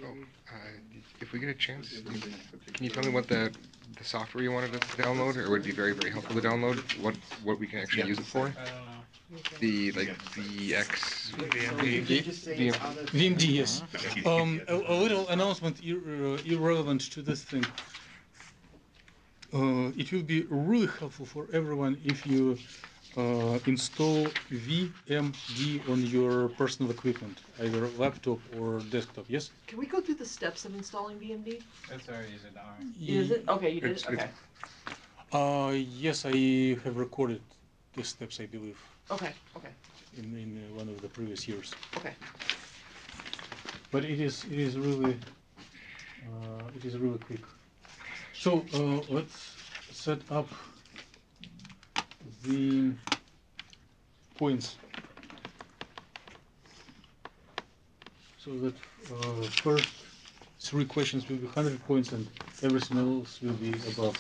Oh, if we get a chance, can you tell me what the software you wanted us to download, or would it be very, very helpful to download? What we can actually use it for? I don't know. The VX VMD, yes. A little announcement irrelevant to this thing. It will be really helpful for everyone if you install VMD on your personal equipment, either laptop or desktop. Yes? Can we go through the steps of installing VMD? It's already done. Is it? Okay, you did it? Okay. Yes, I have recorded the steps, I believe. Okay, okay. In one of the previous years. Okay. But it is really quick. So let's set up the points. So that first 3 questions will be 100 points and everything else will be above.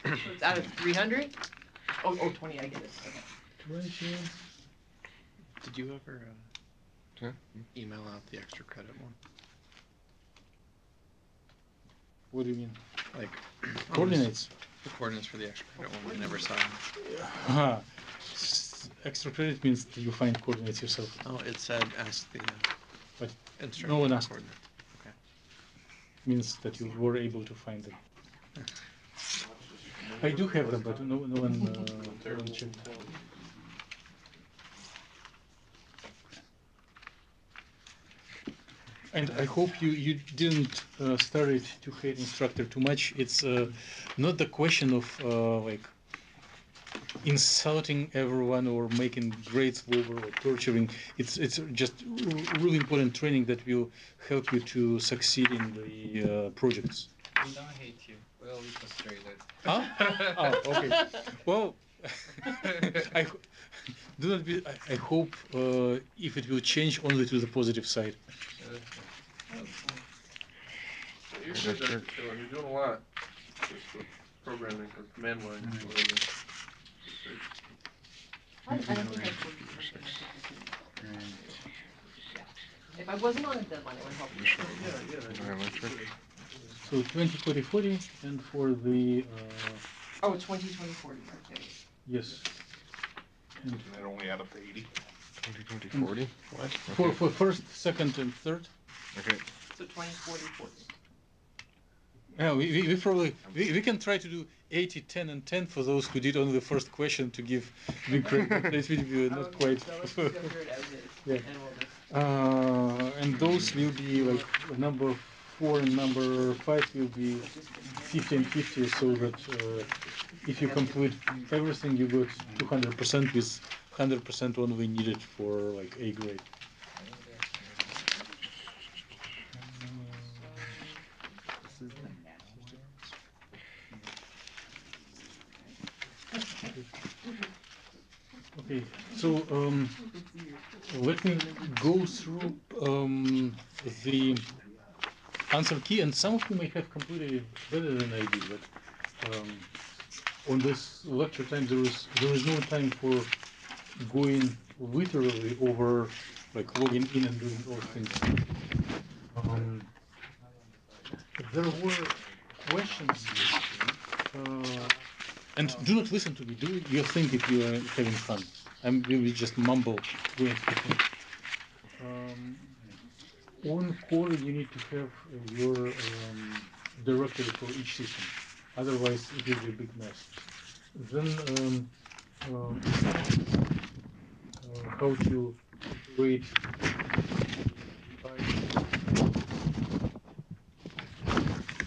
So it's out of 300? Oh, 20, I get it. Okay. 20. Did you ever email out the extra credit one? What do you mean? Like coordinates? The coordinates for the extra credit one, I never saw them. Extra credit means that you find coordinates yourself. Oh, it said ask the but instructor. No one asked. Coordinate. Okay. Means that you were able to find them. I do have them, but no one checked. And I hope you didn't start to hate instructor too much. It's not the question of like insulting everyone or making grades lower or torturing. It's just really important training that will help you to succeed in the projects. We don't hate you. We're only frustrated. Huh? Oh, okay. Well, I hope if it will change only to the positive side. You're doing a lot. Just with programming or command line. I don't think I If I wasn't on a deadline, it would help me. So 20, 40, 40, and for the... Oh, 20, 20, 40, okay. Yes. And that only add up to 80? 20, 20, 40? What? For first, second, and third. Okay. So 20, 40, 40. Yeah, we probably... We can try to do 80, 10, and 10 for those who did only the first question to give big credit. This will be not quite... Yeah. And those will be like number 4 and number 5 will be 50 and 50, so that if you complete everything, you got 200% with 100% only needed for like A grade. Okay, so let me go through the answer key, and some of you may have completed it better than I did, but on this lecture time there is no time for going literally over like logging in and doing all things. There were questions, and do not listen to me. Do your thing if you are having fun. We will just mumble going through. On core, you need to have your directory for each system. Otherwise, it will be a big mess. Then, how to create.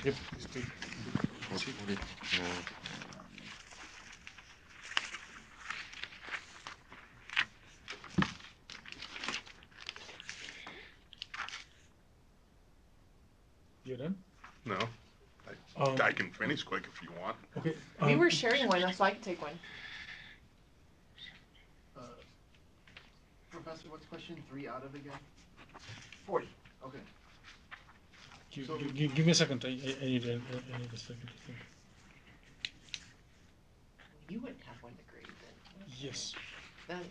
Yep, you done? No. I can finish quick if you want. Okay. We were sharing one, so I can take one. Professor, what's question 3 out of again? 40. Okay. Give me a second. I need a second to think. You wouldn't have one to grade then. Yes. Then.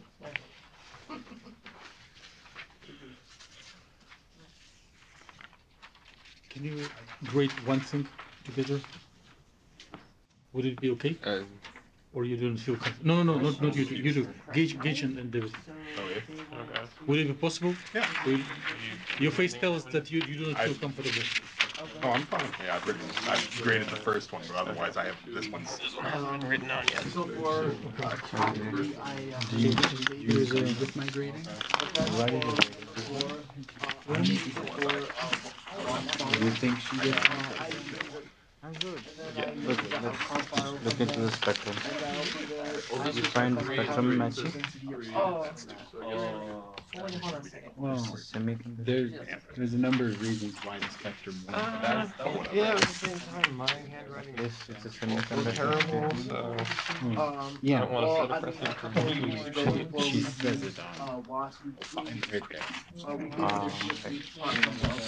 you grade one thing together? Would it be okay? Or you don't feel comfortable? No, not you two. You two. Gage and David. Okay. Would it be possible? Yeah. Your face tells that you do not feel comfortable. Oh, I'm fine. Yeah, I've graded the first one, but otherwise I have this one hasn't written on yet. So for three, Do you use with my grading? Do you think she did? I'm good. Look into the spectrum. You find the spectrum matching? Oh. Hold on a second. Well, semiconductor. There's a number of reasons why the spectrum won't. Yeah, at the same time, my handwriting Yes, it's a semiconductor. terrible, so Yeah. I don't want to set a precedent for me. She says it on. WASP. Fine, right there. Okay.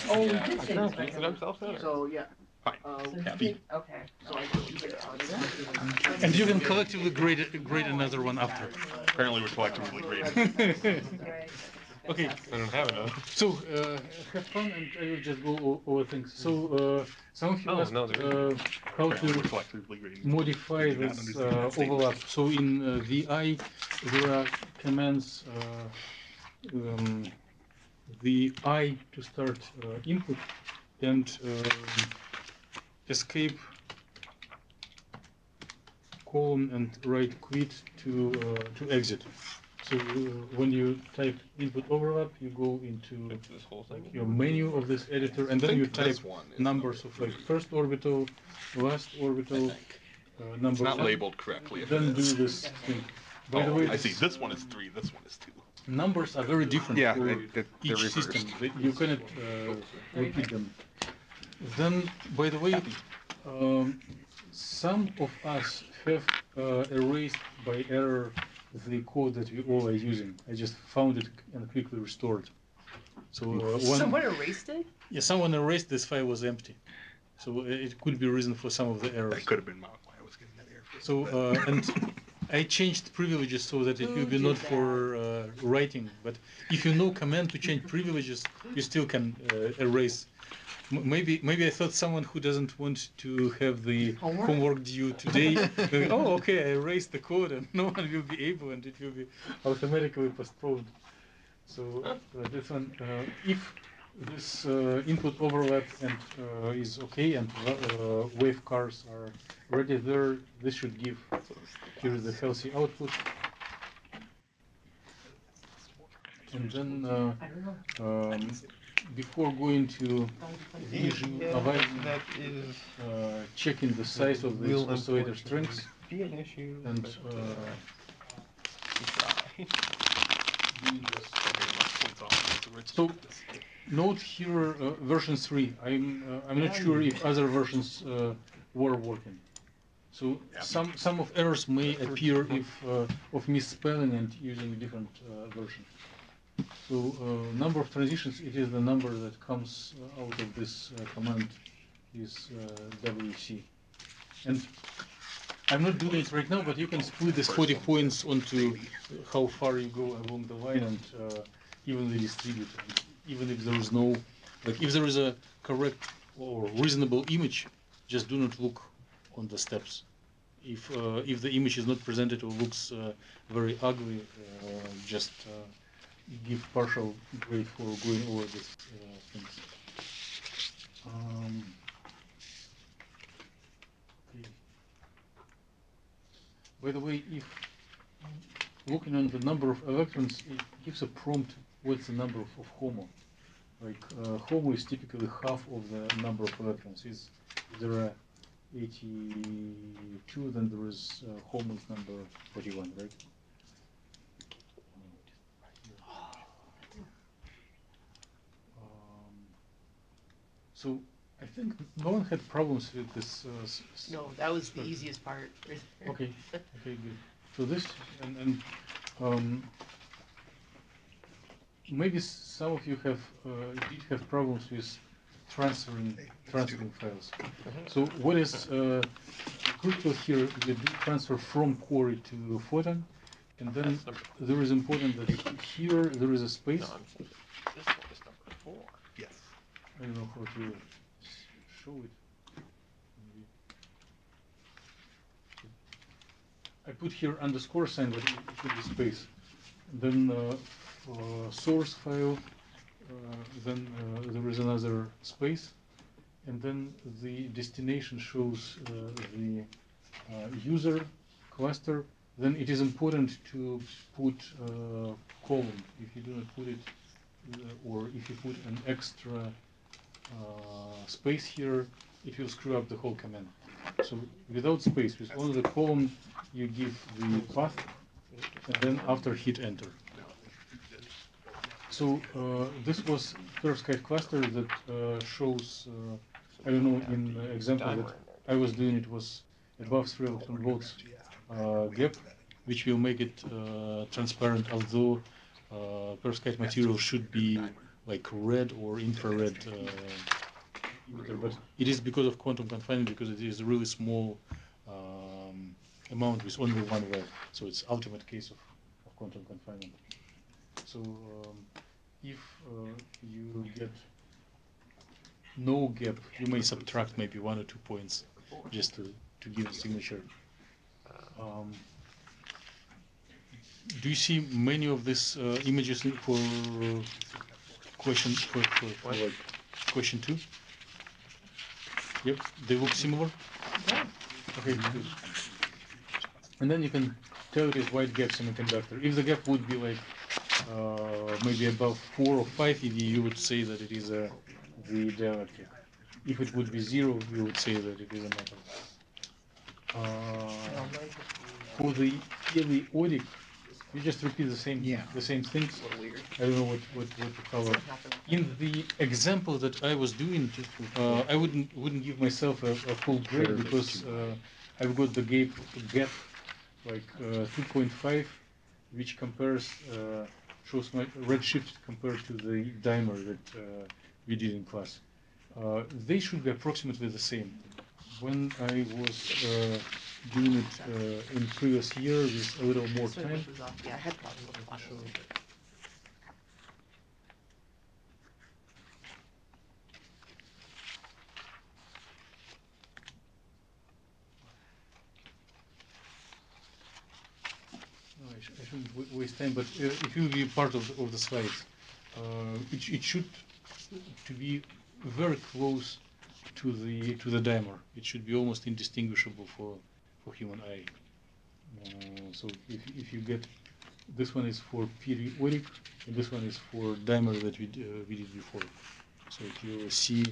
Oh, we did say this, right? I'm self-centered. So, yeah. Fine. So Yeah, you B. think- okay. So I can do it. And you can collectively grade another one after. Apparently we're collectively grading. Right. Okay. I don't have enough. So have fun, and I will just go over things. So some of you Oh, asked no, how Apparently we're to collectively grading. modify Do not this understand that statement. overlap. So in VI, there are commands VI to start input and escape colon and right quit to exit. So when you type input overlap, you go into This whole thing. your menu of this editor, and then you type numbers of like first orbital, last orbital, It's number. not labeled correctly. If Then it do is. this thing. By the Oh, way, I see. This one is 3. This one is 2. numbers are very different Yeah, for they're each reversed. system. You cannot repeat them. Then, by the way, some of us have erased by error the code that we all are using. I just found it and quickly restored. So Someone erased it? yeah, someone erased this file was empty. So it could be a reason for some of the errors. That could have been why I was getting that error. So and I changed privileges so that it will be not for writing, but if you know command to change privileges, you still can erase. Maybe I thought someone who doesn't want to have the homework due today. Oh, okay, I erased the code and no one will be able, and it will be automatically postponed. So this one, if this input overlap and is okay and wave cars are ready there, this should give. Here is the healthy output. And then I don't know. before going to visual That is checking the size of the Will oscillator strings be an issue. and so note here version 3. I'm not sure if other versions were working. So some of errors may appear if of misspelling and using a different version. So number of transitions, it is the number that comes out of this command is WC. And I'm not doing it right now, but you can split this 40 points onto how far you go along the line and evenly distribute. And even if there is no, like if there is a correct or reasonable image, just do not look on the steps. If the image is not presented or looks very ugly, just give partial grade for going over these things. Okay. By the way, if looking on the number of electrons, it gives a prompt what's the number of HOMO. Like HOMO is typically half of the number of electrons. Is there are 82, then there is HOMO is number 41, right? So I think no one had problems with this. No, that was the easiest part. Okay, okay, good. So this and maybe some of you have did have problems with transferring files. So what is crucial here? You do transfer from query to photon, and then there is important that here there is a space. This one is number 4. Yes. I don't know how to. show it. Maybe. I put here underscore sign, but it should be space. Then source file, then there is another space, and then the destination shows the user cluster. Then it is important to put column. If you do not put it, or if you put an extra space here, it will screw up the whole command. So without space, with only the column, you give the path, and then after hit enter. So this was perovskite cluster that shows, I don't know, in the example that I was doing, it was above 3 electron volts gap, which will make it transparent, although perovskite material should be like red or infrared emitter, but it is because of quantum confinement, because it is a really small amount with only one wire. So it's ultimate case of quantum confinement. So if you get no gap, you may subtract maybe 1 or 2 points just to give a signature. Do you see many of these images for question for like question 2? Yep, they look similar. Yeah. Okay, good. And then you can tell it is wide gap semiconductor. If the gap would be like maybe above 4 or 5 eV, you would say that it is the dielectric. If it would be 0, you would say that it is a metal. For the periodic, you just repeat the same things. I don't know what to cover. In the example that I was doing, I wouldn't give myself a full grade because I've got the gap like 2.5, which compares shows my redshift compared to the dimer that we did in class. They should be approximately the same. When I was doing it in previous year with a little more time. Yeah, I had problems with the flash. No, I shouldn't waste time, but it will be part of the slides. It should to be very close to the dimer. It should be almost indistinguishable for human eye. So if you get, this one is for periodic, and this one is for dimer that we did before. So if you see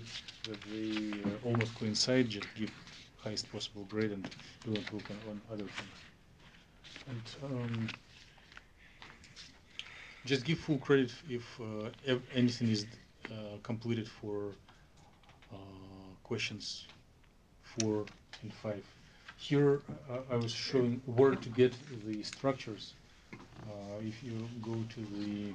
that they almost coincide, just give highest possible grade and don't look on other things. And just give full credit if anything is completed for questions 4 and 5. Here I was showing where to get the structures. If you go to the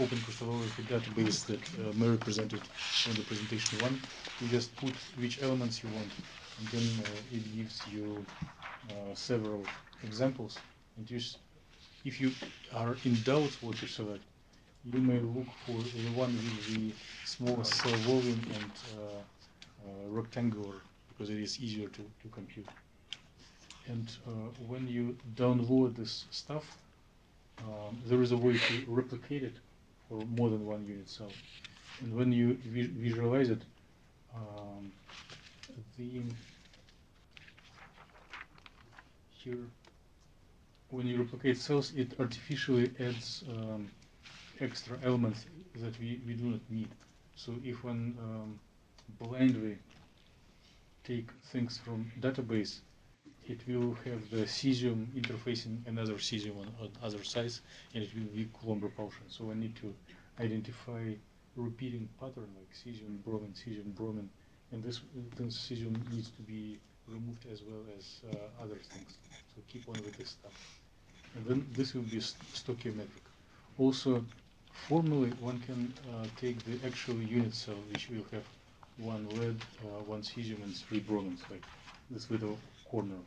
open crystallography database that Mary presented on the presentation 1, you just put which elements you want, and then it gives you several examples. And if you are in doubt what to select, you may look for the one with the smallest cell volume and rectangular, because it is easier to compute. And when you download this stuff, there is a way to replicate it for more than one unit cell. And when you visualize it, here, when you replicate cells, it artificially adds extra elements that we do not need. So if one blindly take things from database, it will have the cesium interfacing another cesium on other sides, and it will be Coulomb repulsion. So I need to identify repeating pattern like cesium, bromine, and this cesium needs to be removed as well as other things. So keep on with this stuff. And then this will be stoichiometric. Also, formally, one can take the actual unit cell, which will have 1 lead, 1 cesium, and 3 bromines, like this little corner.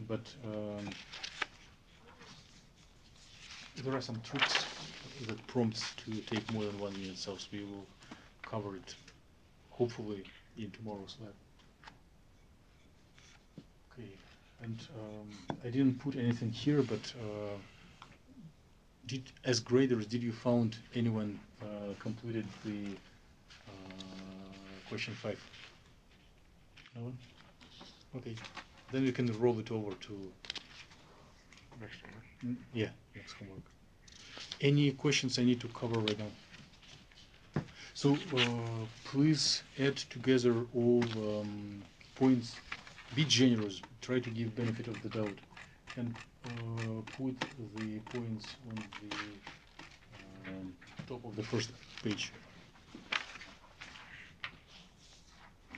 But there are some tricks that prompts to take more than 1 unit cell, so we will cover it, hopefully, in tomorrow's lab. Okay, and I didn't put anything here, but as graders, did you found anyone completed the question 5? No one? Okay, then we can roll it over to Next one. yeah, next homework. Any questions I need to cover right now? So please add together all points. Be generous. Try to give benefit of the doubt, and put the points on the top of the first page.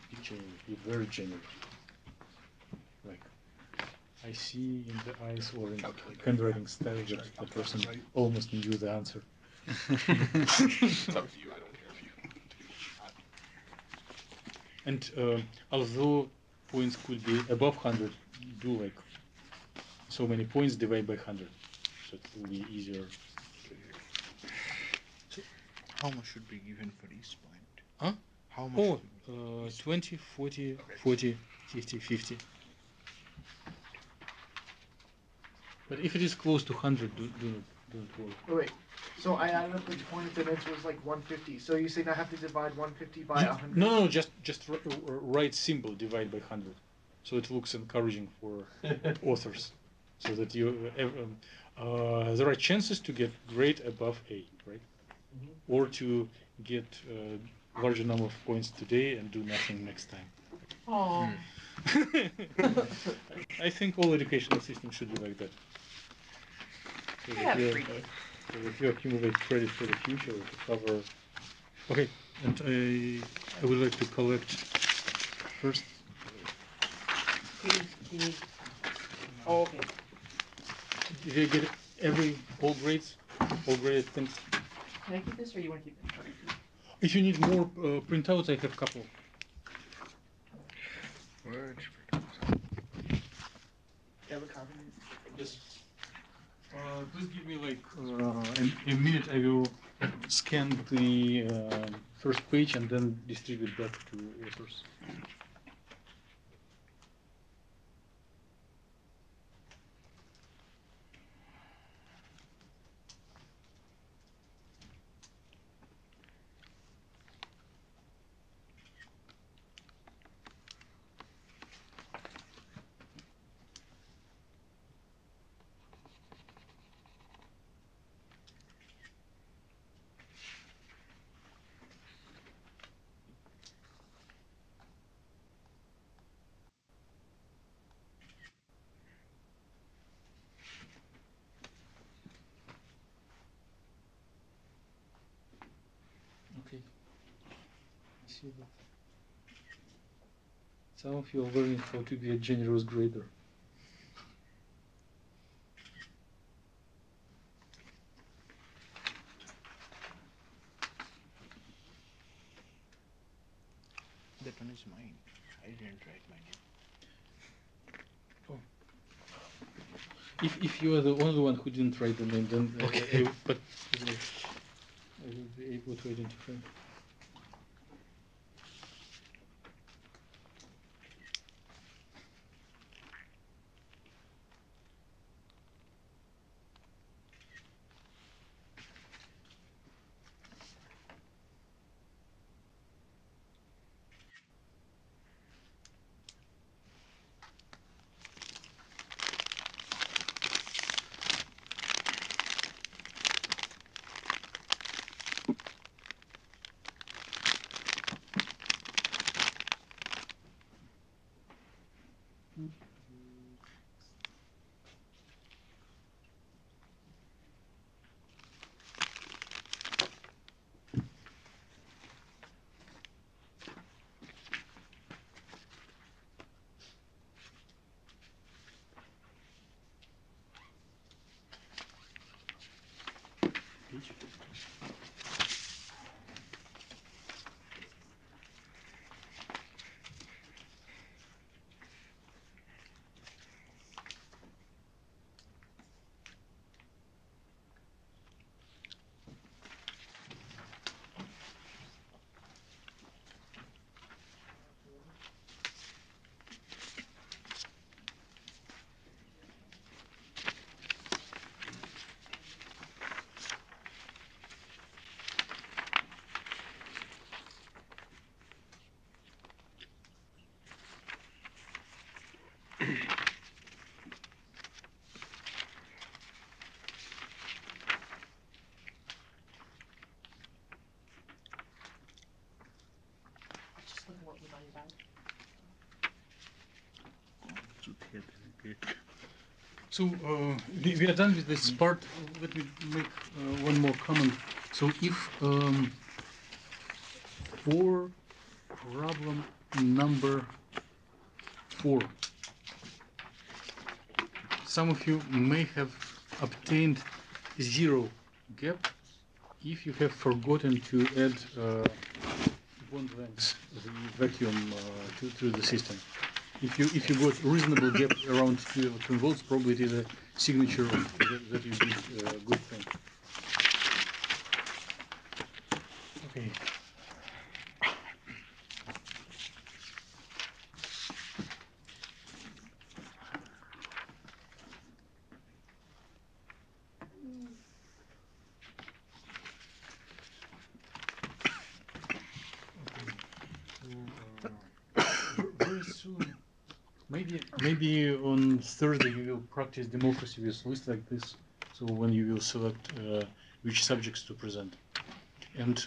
Be generous. Be very generous. Like, I see in the eyes or in the handwriting style that the person almost knew the answer. It's up to you. I don't care if you. And although points could be above 100, do like so many points divided by 100, so it will be easier. How much should be given for each point? Huh? How much? Oh, 20, 40, 40, 50, 50. But if it is close to 100, don't worry. Wait, so I added up the points and it was like 150. So you saying I have to divide 150 by 100? No, just write symbol divide by 100, so it looks encouraging for authors, so that you there are chances to get grade above A, right? Mm-hmm. Or to get larger number of points today and do nothing next time. Oh. I think all educational systems should be like that. So I have 3 days. So that you accumulate credit for the future to cover. Okay, and I would like to collect first. Please. Oh, okay. Did you get all grades, all graded things? Can I keep this or you want to keep it? If you need more printouts, I have a couple. Which? You have a copy? Yes. Please give me like a minute. I will scan the first page and then distribute that to authors. Okay. I see that. Some of you are learning how to be a generous grader. That one is mine. I didn't write my name. Oh. If you are the only one who didn't write the name, then Okay. but I will be able to identify. So we are done with this part. Let me make one more comment. So if for problem number 4, some of you may have obtained 0 gap if you have forgotten to add bond lengths, the vacuum to the system. If you got reasonable gap around 2 electron volts, probably it is a signature that you did a good thing. Okay. Very soon, maybe on Thursday you will practice democracy with lists like this. So when you will select which subjects to present, and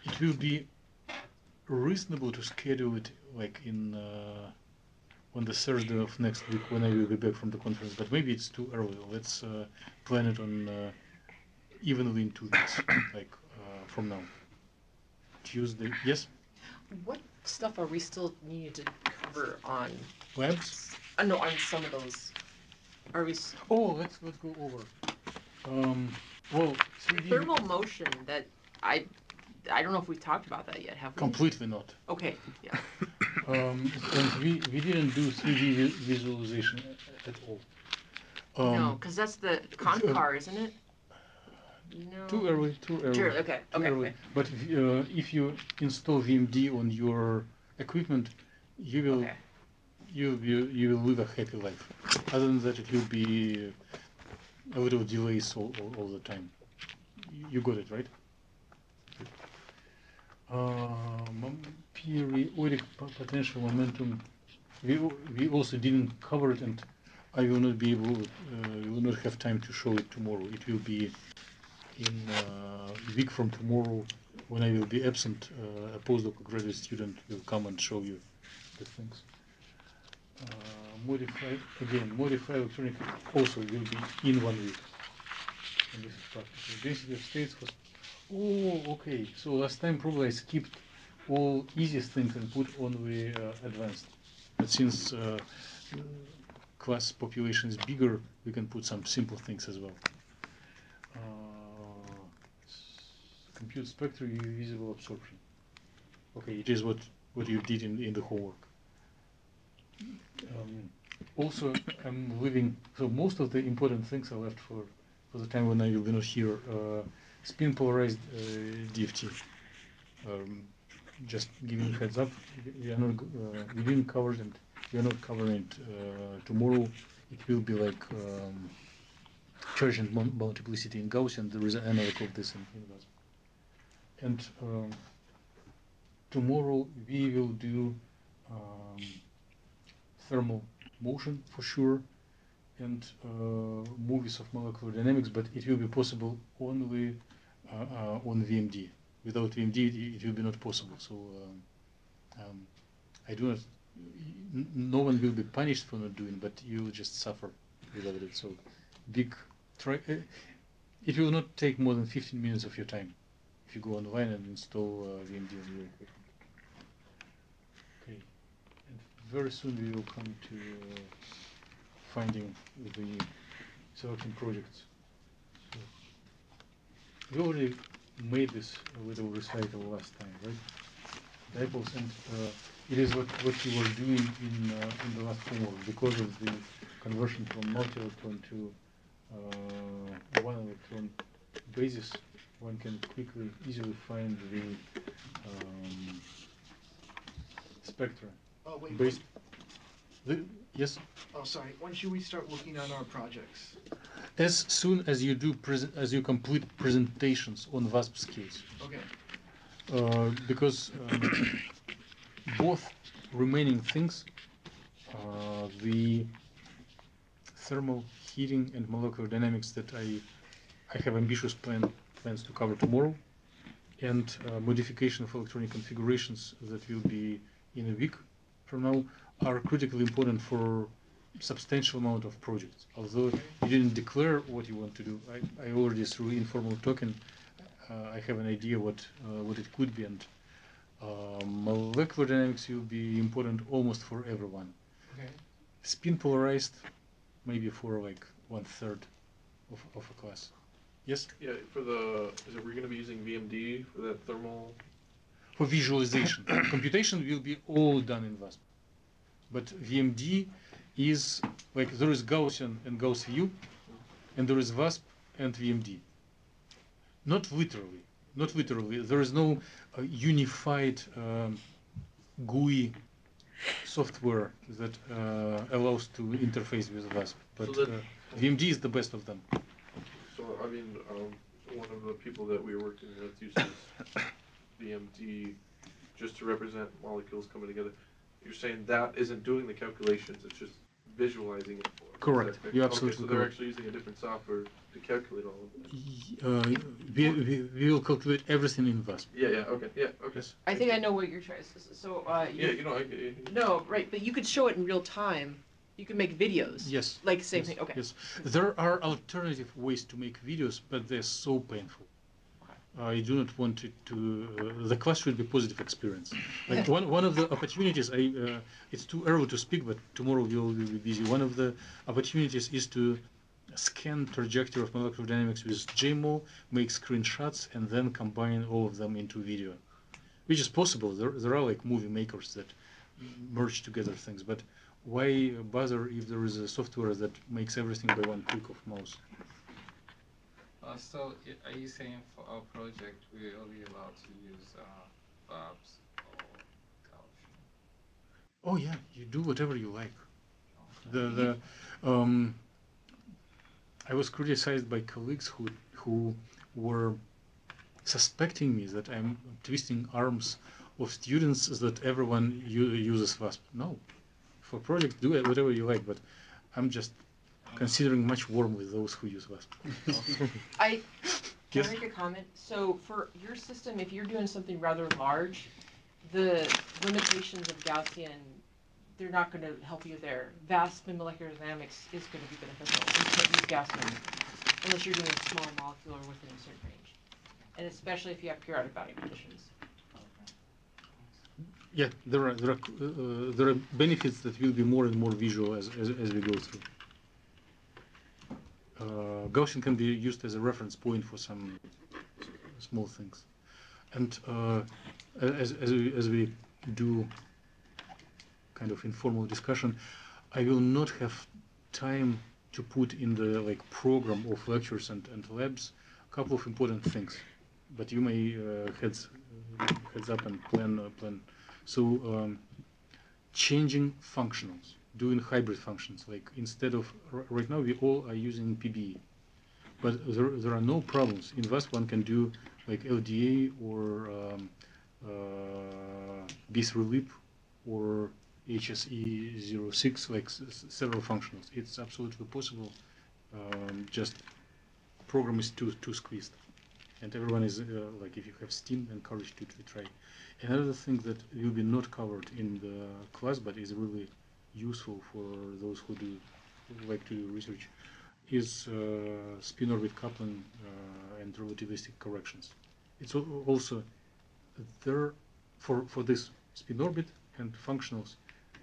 it will be reasonable to schedule it like in on the Thursday of next week when I will be back from the conference. But maybe it's too early. Let's plan it on evenly in 2 weeks, like from now. Tuesday, yes. What stuff are we still needing to cover on? Labs? No, on some of those. Are we? Oh, let's go over. Well, 3D Thermal motion. That I don't know if we talked about that yet. Have we? completely not. Okay. Yeah. And we didn't do 3D visualization at all. No, because that's the concar, isn't it? No. Too early. Sure. Okay. Too Okay. early. Okay. But if you install VMD on your equipment, you will Okay. you will live a happy life. Other than that, it will be a little delays all the time. You got it, right? Periodic potential momentum. We also didn't cover it, and I will not be able. Will not have time to show it tomorrow. It will be in a week from tomorrow, when I will be absent. A postdoc graduate student will come and show you the things. Modify electronic also will be in 1 week. And this is practical. Density of states was. Oh, okay. So last time probably I skipped all easiest things and put only advanced. But since class population is bigger, we can put some simple things as well. Compute spectra, visible absorption. Okay, it is what you did in the homework. Also, I'm leaving, so most of the important things are left for the time when I will be not here. Spin-polarized DFT. Just giving you heads up, we are not, we didn't cover it, and we are not covering it tomorrow. It will be like charge and multiplicity in Gaussian. There is an analog of this in VASP. And tomorrow we will do thermal motion for sure, and movies of molecular dynamics, but it will be possible only on VMD. Without VMD, it will be not possible. So I do not. No one will be punished for not doing, but you will just suffer without it. So big try. It will not take more than 15 minutes of your time if you go online and install VMD on your equipment. Okay, and very soon we will come to finding the selecting projects. So we already made this little recital last time, right? Dipoles, and it is what you were doing in the last homework. Because of the conversion from multi-electron to one electron basis, one can quickly, easily find the spectra. Oh, wait. Based. Yes. Oh, sorry. When should we start looking at our projects? As soon as you do as you complete presentations on VASP scales. Okay. Because both remaining things, the thermal heating and molecular dynamics that I have ambitious plans to cover tomorrow, and modification of electronic configurations that will be in a week from now, are critically important for substantial amount of projects. Although you didn't declare what you want to do, I already through informal talking, I have an idea what it could be, and molecular dynamics will be important almost for everyone. Okay. Spin polarized, maybe for like 1/3 of a class. Yes? Yeah, we're gonna be using VMD for that thermal? For visualization. Computation will be all done in VASP. But VMD is, like, there is Gaussian and Gauss view, and there is VASP and VMD. Not literally. Not literally. There is no unified GUI software that allows to interface with VASP. But So VMD is the best of them. So, I mean, one of the people that we were working with uses VMD just to represent molecules coming together. You're saying that isn't doing the calculations, it's just visualizing it for us. Correct. You're absolutely okay, so they're correct. actually using a different software to calculate all of it. We will calculate everything in VASP. Yeah, okay, Yes. I think I know what you're trying to say. So, Yeah, you know, no, right, but you could show it in real time. You can make videos. Yes. Like same Yes, thing. Okay. Yes. There are alternative ways to make videos, but they're so painful. I do not want it to. The class should be positive experience. Like one of the opportunities, it's too early to speak, but tomorrow we will be busy. One of the opportunities is to scan trajectory of molecular dynamics with JMO, make screenshots, and then combine all of them into video, which is possible. There are like movie makers that merge together things, but why bother if there is a software that makes everything by one click of mouse? So, are you saying for our project we will be allowed to use VABs or Gaussian? Oh yeah, you do whatever you like. Okay. I was criticized by colleagues who were suspecting me that I'm twisting arms of students that everyone uses VASP. No, for project do it whatever you like, but I'm just considering much warmly those who use VASP. Can Yes. I make a comment? So for your system, if you're doing something rather large, the limitations of Gaussian, they're not going to help you there. VASP in molecular dynamics is going to be beneficial. You can't use Gaussian unless you're doing a small molecule or within a certain range. And especially if you have periodic boundary conditions. Yeah, there are benefits that will be more and more visual as we go through. Gaussian can be used as a reference point for some small things, and as we do kind of informal discussion, I will not have time to put in the program of lectures and labs a couple of important things, but you may heads up and plan. So changing functionals, doing hybrid functions, like instead of right now we all are using PBE, but there are no problems. In VASP one can do like LDA or BIS-RELIP or HSE06, like several functionals. It's absolutely possible. Just program is too squeezed, and everyone is like, if you have Steam, encouraged to try. Another thing that will be not covered in the class, but is really useful for those who like to do research, is spin orbit coupling and relativistic corrections. It's also there for this spin orbit and functionals.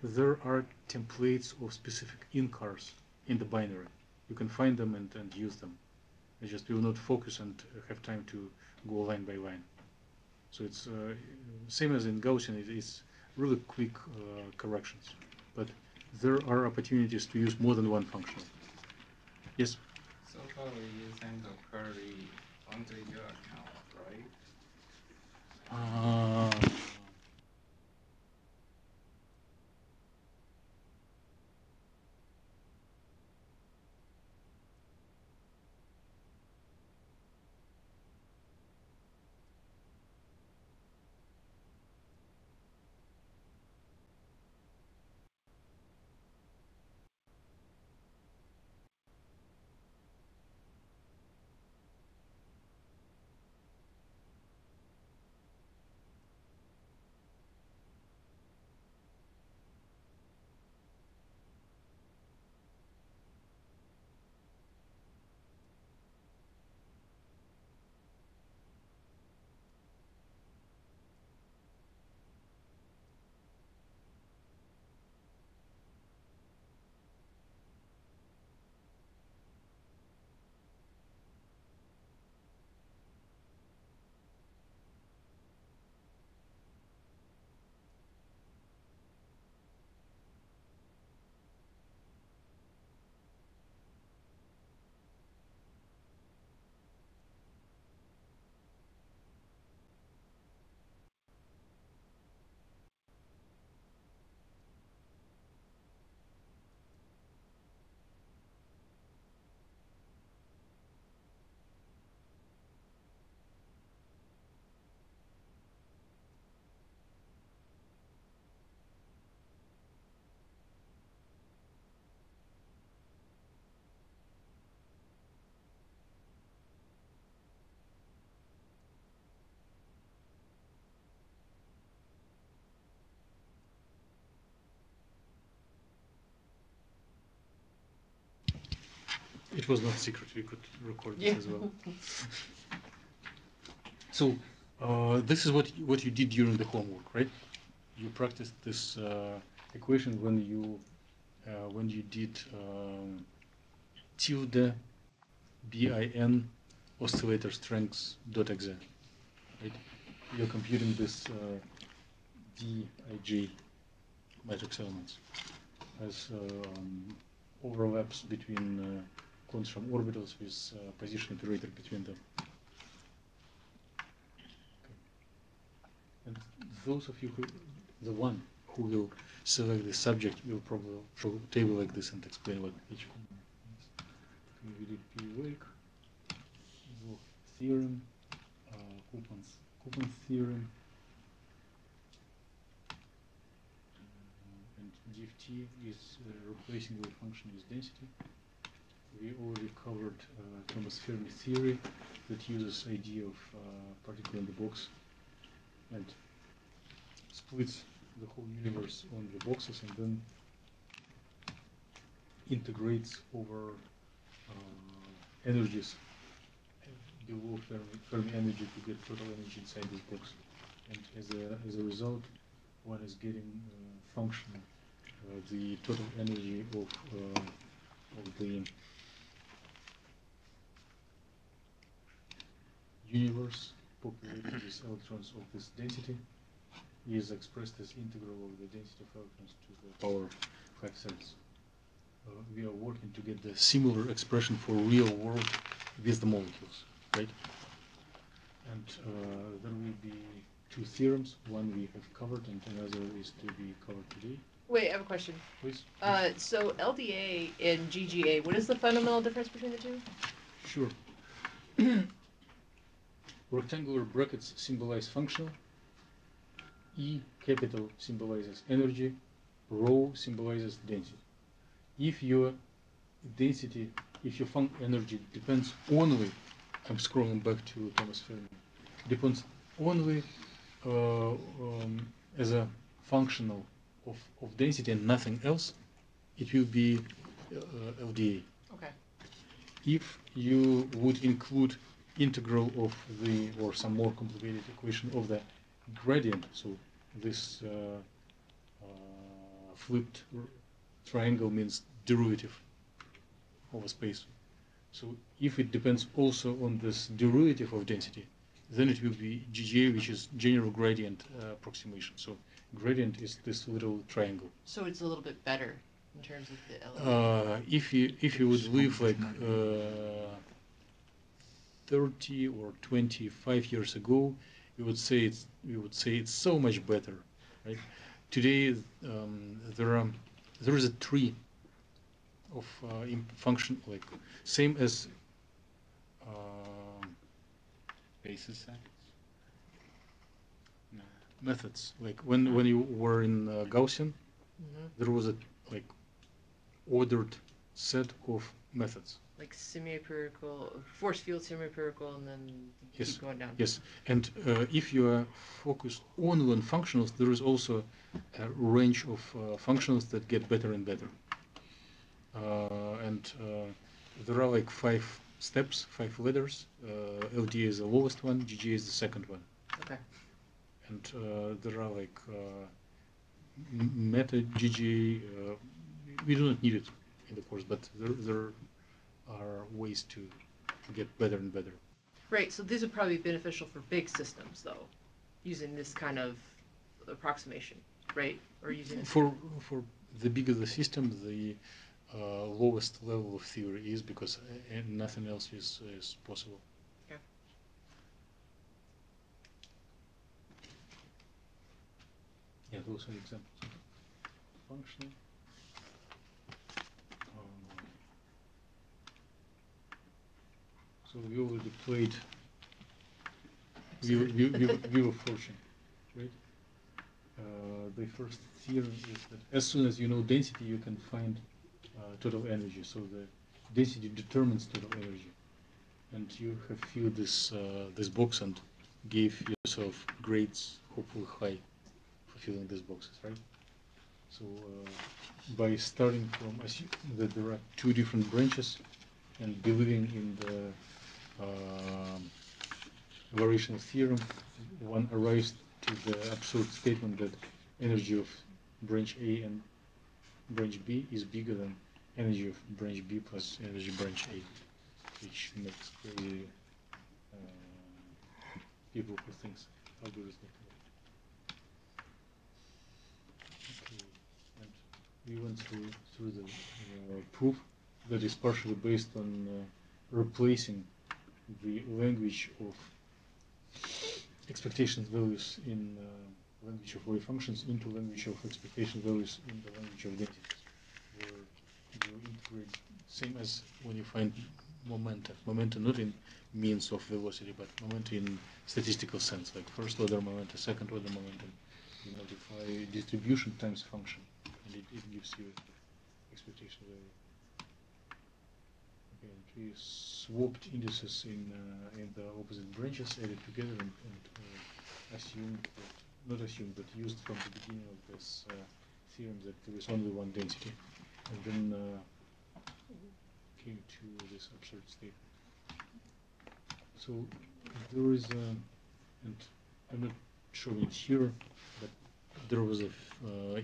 There are templates of specific incars in the binary. You can find them and use them. I just will not focus and have time to go line by line. So it's same as in Gaussian. It's really quick corrections, but there are opportunities to use more than one functional. Yes. So far we're using the query under your account, right? It was not secret. We could record this Yeah. as well. So this is what you did during the homework, right? You practiced this equation when you did tilde bin oscillator strengths .exe, right? You're computing this Dij matrix elements as overlaps between quantum from orbitals with position operator between them. Okay. And those of you the one who will select the subject will probably show a table like this and explain what each one is. We did periodic, theorem, Coupons theorem, and dft is replacing the function with density. We already covered Thomas Fermi theory that uses idea of particle in the box and splits the whole universe on the boxes and then integrates over energies below Fermi energy to get total energy inside this box. And as a result, one is getting function the total energy of the universe populated with electrons of this density is expressed as integral of the density of electrons to the power 5/3. We are working to get the similar expression for real world with the molecules, right? And there will be two theorems. One we have covered and another is to be covered today. Wait, I have a question. Please? So LDA and GGA, what is the fundamental difference between the two? Sure. Rectangular brackets symbolize functional. E capital symbolizes energy. Rho symbolizes density. If your density, if your energy depends only, I'm scrolling back to Thomas Fermi, depends only as a functional of density and nothing else, it will be LDA. Okay. If you would include integral of the, or some more complicated equation of the gradient, so this flipped triangle means derivative of a space. So if it depends also on this derivative of density, then it will be GGA, which is general gradient approximation. So gradient is this little triangle. So it's a little bit better in terms of the LDA. If you would live like 30 or 25 years ago, we would say it's so much better, right? Today there is a tree of function, like same as Basis sets? No. methods. Like when you were in Gaussian, there was a like ordered set of methods. Like semi-empirical, force field semi-empirical, and then Yes. keep going down. Yes, and if you are focused only on functionals, there is also a range of functionals that get better and better. And there are like 5 steps, 5 ladders. LDA is the lowest one, GGA is the second one. Okay. And there are like meta GGA. We do not need it in the course, but there are ways to get better and better. Right, so these would probably be beneficial for big systems, though, using this kind of approximation, right? Or using it For the bigger the system, the lowest level of theory is, because nothing else is possible. Okay. Yeah, those are examples of functional. So we already played Wheel of Fortune, right? The first theorem is that as soon as you know density, you can find total energy. So the density determines total energy, and you have filled this this box and gave yourself grades, hopefully high, for filling these boxes, right? So by starting from assuming that there are 2 different branches, and believing in the variational theorem, one arrives to the absurd statement that energy of branch A and branch B is bigger than energy of branch B plus energy branch A, which makes crazy people who thinks algorithmic. Okay, and we went through the proof that is partially based on replacing the language of expectation values in language of wave functions into language of expectation values in the language of densities, where you integrate same as when you find momenta. Momenta not in means of velocity, but momenta in statistical sense, like first order momenta, second order momentum. You multiply distribution times function, and it gives you expectation value. Okay, and we swapped indices in the opposite branches, added together, and assumed that, not assumed, but used from the beginning of this theorem that there is only one density, and then came to this absurd statement. So there is a, and I'm not showing it here, but there was a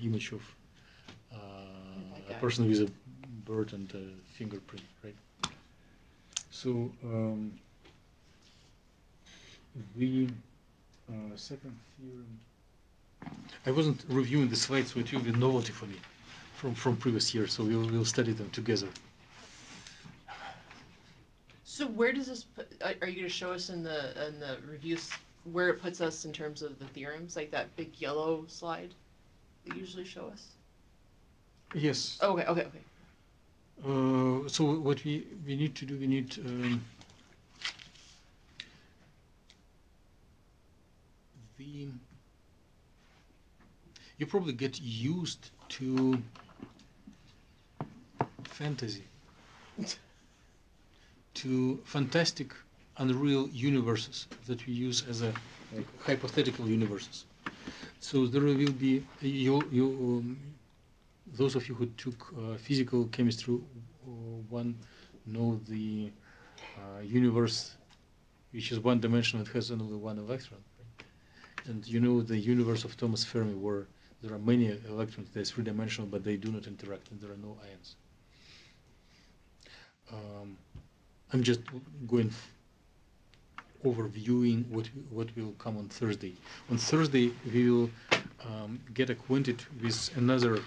image of a person with a bird and a fingerprint, right? So the second theorem, I wasn't reviewing the slides, so it will be novelty for me from previous years, so we'll study them together. So where does this put, are you going to show us in the reviews where it puts us in terms of the theorems, like that big yellow slide that you usually show us? Yes. Oh, okay. So what we need to do, we need you probably get used to fantasy, to fantastic, unreal universes that we use as a hypothetical universes. So there will be those of you who took physical chemistry 1 know the universe which is one-dimensional, it has only one electron, right? And you know the universe of Thomas Fermi where there are many electrons, they're three-dimensional, but they do not interact and there are no ions. I'm just going overviewing what will come on Thursday. On Thursday, we will get acquainted with another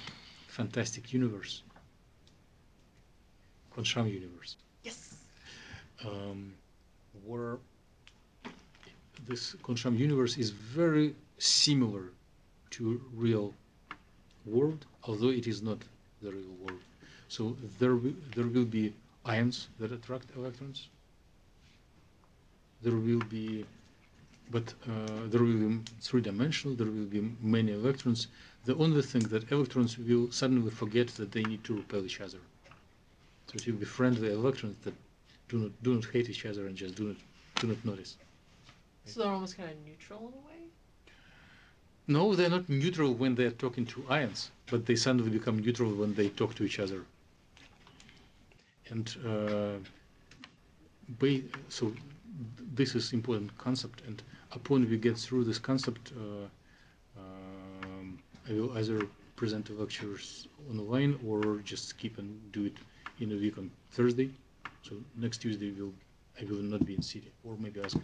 fantastic universe, CHEM universe. Yes. Where this CHEM universe is very similar to real world, although it is not the real world. So there will be ions that attract electrons. There will be, but there will be three-dimensional, there will be many electrons. The only thing that electrons will suddenly forget that they need to repel each other. So it will be friendly electrons that do not hate each other and just do not notice. So they're almost kind of neutral in a way? No, they're not neutral when they're talking to ions, but they suddenly become neutral when they talk to each other. And so this is important concept, and upon we get through this concept, I will either present the lectures online or just skip and do it in a week on Thursday. So next Tuesday I will not be in city, or maybe ask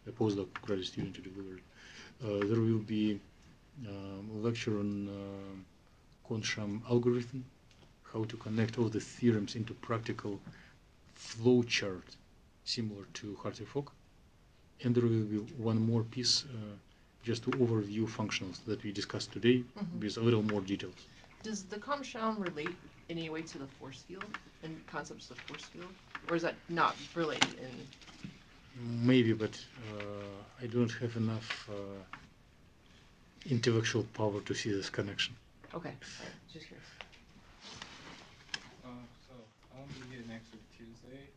a postdoc graduate student to deliver it. There will be a lecture on CHEM algorithm, how to connect all the theorems into practical flow chart similar to Hartree-Fock. And there will be one more piece just to overview functionals that we discussed today with a little more details. Does the CHEM relate in any way to the force field and concepts of force field? Or is that not related in? Maybe, but I don't have enough intellectual power to see this connection. Okay, just curious. So I'll be here next week Tuesday.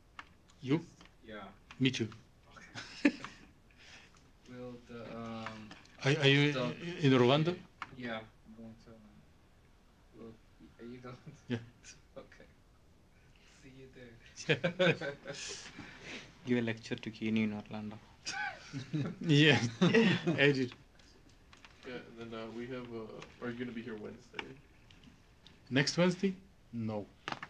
You? Yeah. Me too. Will the Are you in Orlando? Yeah, I'm going to. Are you going? Yeah. Okay. See you there. Give a lecture to Keeney in Orlando. Yeah, I did. Yeah, and then we have, are you gonna be here Wednesday? Next Wednesday? No.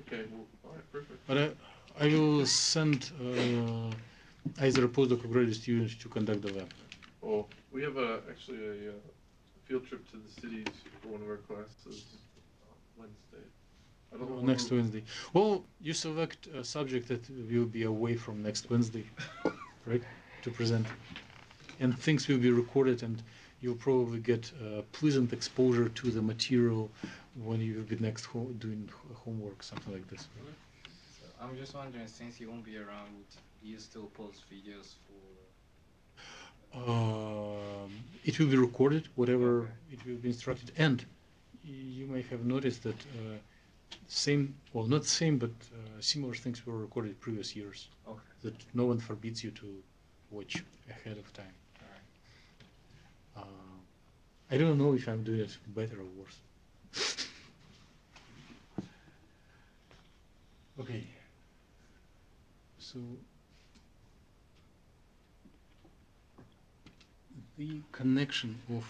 Okay, well, alright, perfect. But I will send either a postdoc or graduate student to conduct the lab. Oh, we have actually a field trip to the cities for one of our classes Wednesday. I don't know when Next we're- Wednesday. Well, you select a subject that will be away from next Wednesday, right, to present. And things will be recorded, and you'll probably get pleasant exposure to the material when you will be next doing homework, something like this. So I'm just wondering, since you won't be around, would you still post videos for? It will be recorded, whatever Okay. it will be instructed, and you may have noticed that same, well, not same, but similar things were recorded previous years. Okay. That no one forbids you to watch ahead of time. I don't know if I'm doing it better or worse. Okay. So the connection of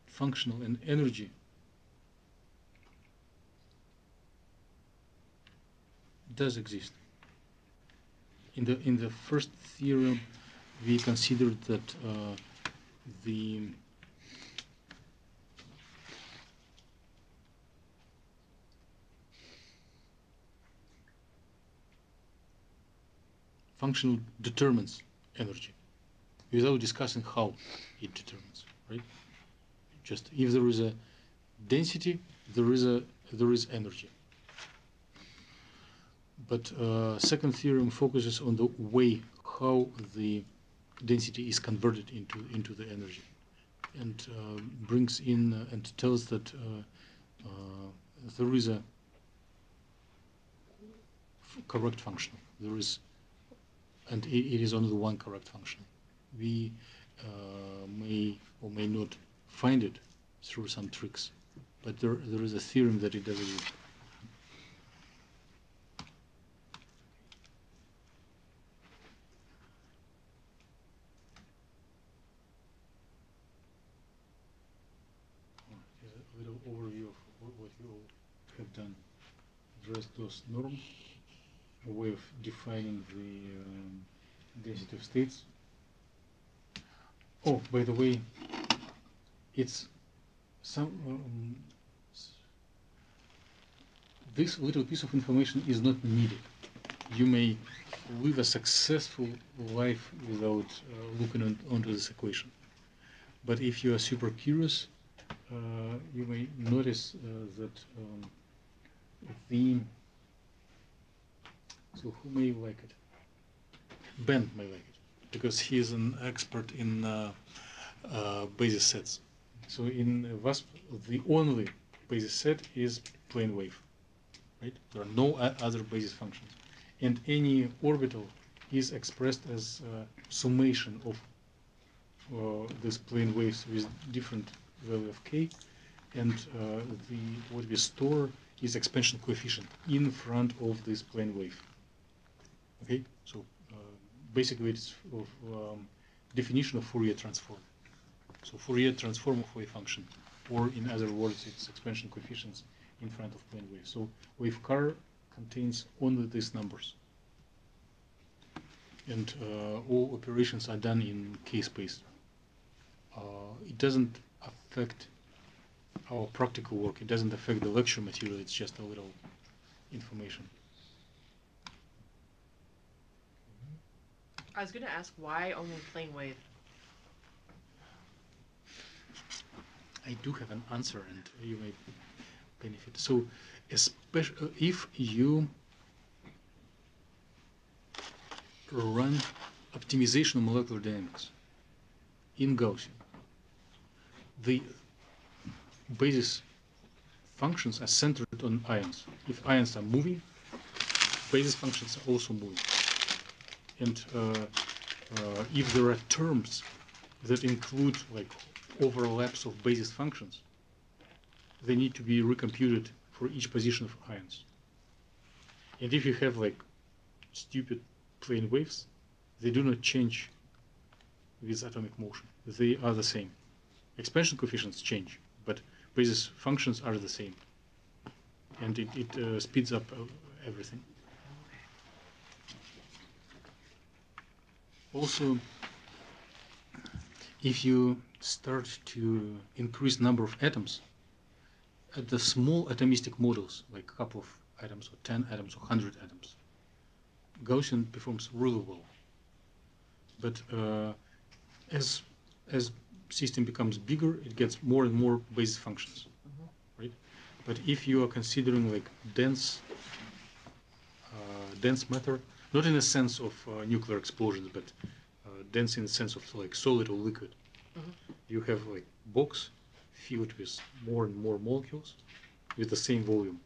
functional and energy does exist. In the first theorem, we considered that the functional determines energy without discussing how it determines, right? Just if there is a density, there is energy. But second theorem focuses on the way how the density is converted into the energy, and brings in and tells that there is a correct function. There is, and it is only one correct function. We may or may not find it through some tricks, but there is a theorem that it does exist. A little overview of what you all have done. Address those norms, a way of defining the density of states. Oh, by the way, it's some this little piece of information is not needed. You may live a successful life without looking onto this equation. But if you are super curious, you may notice that so who may like it? Ben may like it, because he is an expert in basis sets. So in VASP, the only basis set is plane wave, right? There are no other basis functions. And any orbital is expressed as a summation of these plane waves with different value of k, and what we store is expansion coefficient in front of this plane wave. Okay, so basically it's definition of Fourier transform. So Fourier transform of wave function, or in other words, it's expansion coefficients in front of plane wave. So wave car contains only these numbers, and all operations are done in k space. It doesn't affect our practical work. It doesn't affect the lecture material. It's just a little information. I was going to ask why only plane wave. I do have an answer, and you may benefit. So, especially if you run optimization of molecular dynamics in Gaussian, the basis functions are centered on ions. If ions are moving, basis functions are also moving. And if there are terms that include like overlaps of basis functions, they need to be recomputed for each position of ions. And if you have like stupid plane waves, they do not change with atomic motion. They are the same. Expansion coefficients change, but basis functions are the same. And it speeds up everything. Also, if you start to increase number of atoms, at the small atomistic models, like a couple of atoms or 10 atoms or 100 atoms, Gaussian performs really well. But as system becomes bigger, it gets more and more basis functions, right? But if you are considering like dense matter, not in the sense of nuclear explosions, but dense in the sense of like solid or liquid, you have like box filled with more and more molecules with the same volume.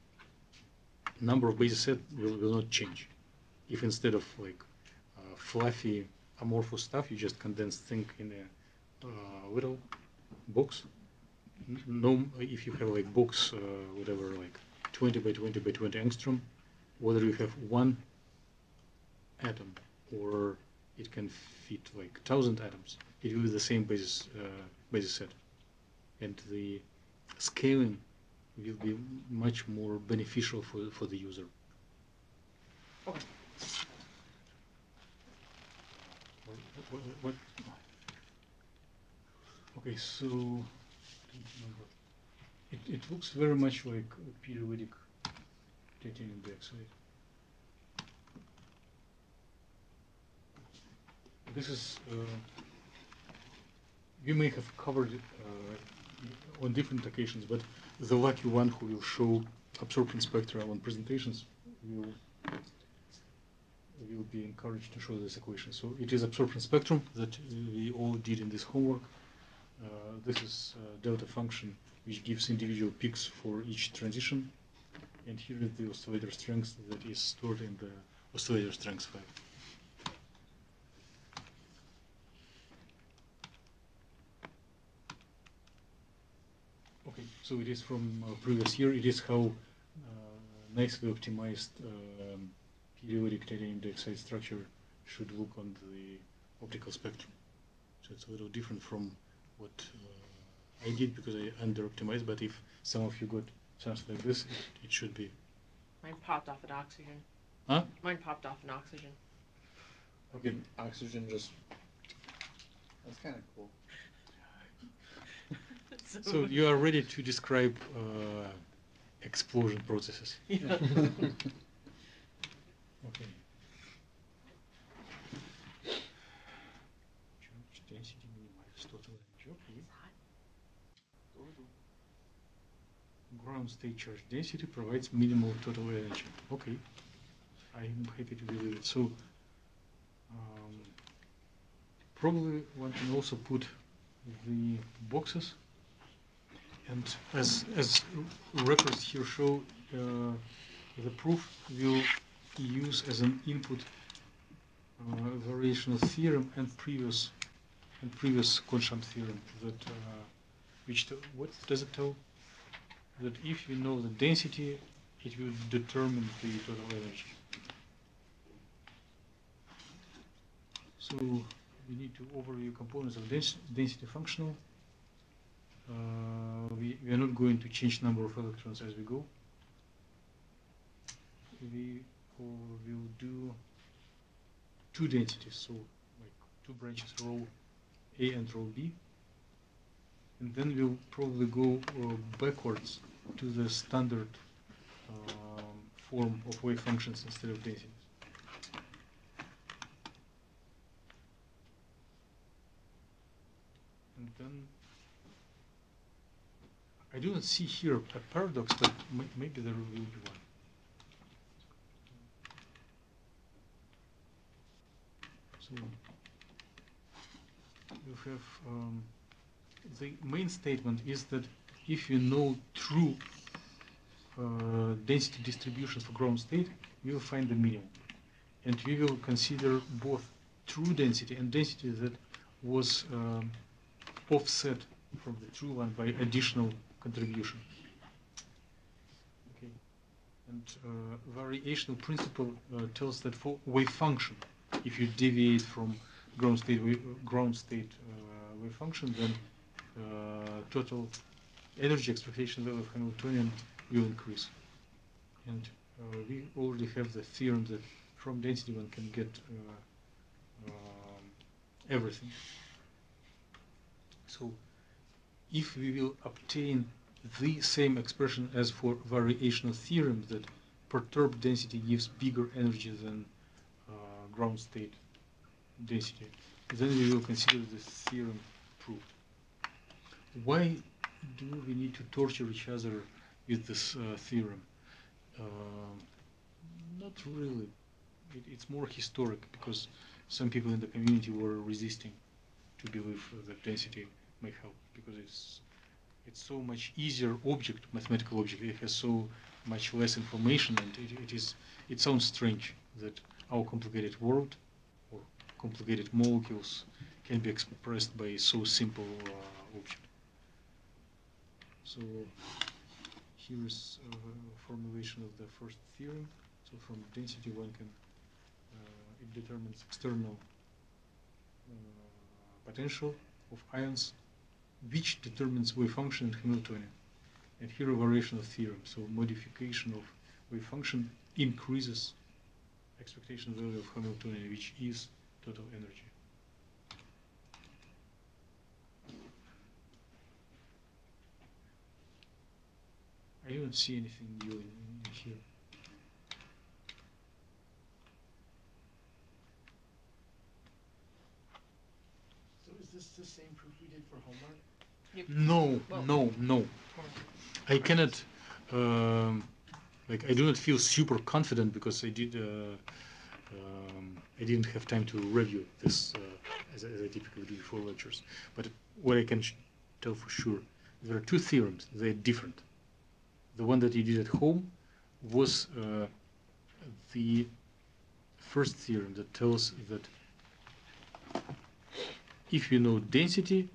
Number of basis set will not change. If instead of like fluffy amorphous stuff, you just condense things in a little box. No, if you have like box, whatever, like 20 by 20 by 20 angstrom, whether you have one atom or it can fit like 1,000 atoms, it will be the same basis set, and the scaling will be much more beneficial for the user. Okay. What? Okay, so it looks very much like a periodic titanium dioxide. This is, you may have covered it on different occasions, but the lucky one who will show absorption spectra on presentations will be encouraged to show this equation. So it is absorption spectrum that we all did in this homework. This is delta function which gives individual peaks for each transition. And here is the oscillator strength that is stored in the oscillator strength file. Okay, so it is from previous year. It is how nicely optimized periodic titanium dioxide structure should look on the optical spectrum. So it's a little different from what I did because I under-optimized, but if some of you got something like this, it should be. Mine popped off an oxygen. Huh? Mine popped off an oxygen. Okay. Oxygen just. That's kind of cool. So you are ready to describe explosion processes. Yeah. Okay. Charge density minimizes total energy. Okay. Ground state charge density provides minimal total energy. Okay. I am happy to believe it. So probably one can also put the boxes. And as records here show, the proof will use as an input variational theorem and previous Kohn-Sham theorem that what does it tell? That if you know the density, it will determine the total energy. So we need to overview components of density functional. We are not going to change number of electrons as we go. We will do two densities, so like two branches, row A and row B. And then we'll probably go backwards to the standard form of wave functions instead of densities. And then I do not see here a paradox, but maybe there will be one. So you have the main statement is that if you know true density distribution for ground state, you will find the minimum. And we will consider both true density and density that was offset from the true one by additional contribution. And variational principle tells that for wave function, if you deviate from ground state wave function, then total energy expectation value of Hamiltonian will increase. And we already have the theorem that from density one can get everything. So if we will obtain the same expression as for variational theorem that perturbed density gives bigger energy than ground state density, then we will consider this theorem proved. Why do we need to torture each other with this theorem? Not really. It's more historic because some people in the community were resisting to believe that density may help because it's so much easier object, mathematical object. It has so much less information, and it sounds strange that our complicated world or complicated molecules can be expressed by so simple object. So here is a formulation of the first theorem. So from density one can it determines external potential of ions, which determines wave function in Hamiltonian. And here a variational theorem. So modification of wave function increases expectation value of Hamiltonian, which is total energy. I don't see anything new in here. So is this the same proof we did for homework? No. I cannot, I do not feel super confident because I didn't have time to review this as I typically do before lectures. But what I can tell for sure, there are two theorems. They're different. The one that you did at home was the first theorem that tells that if you know density,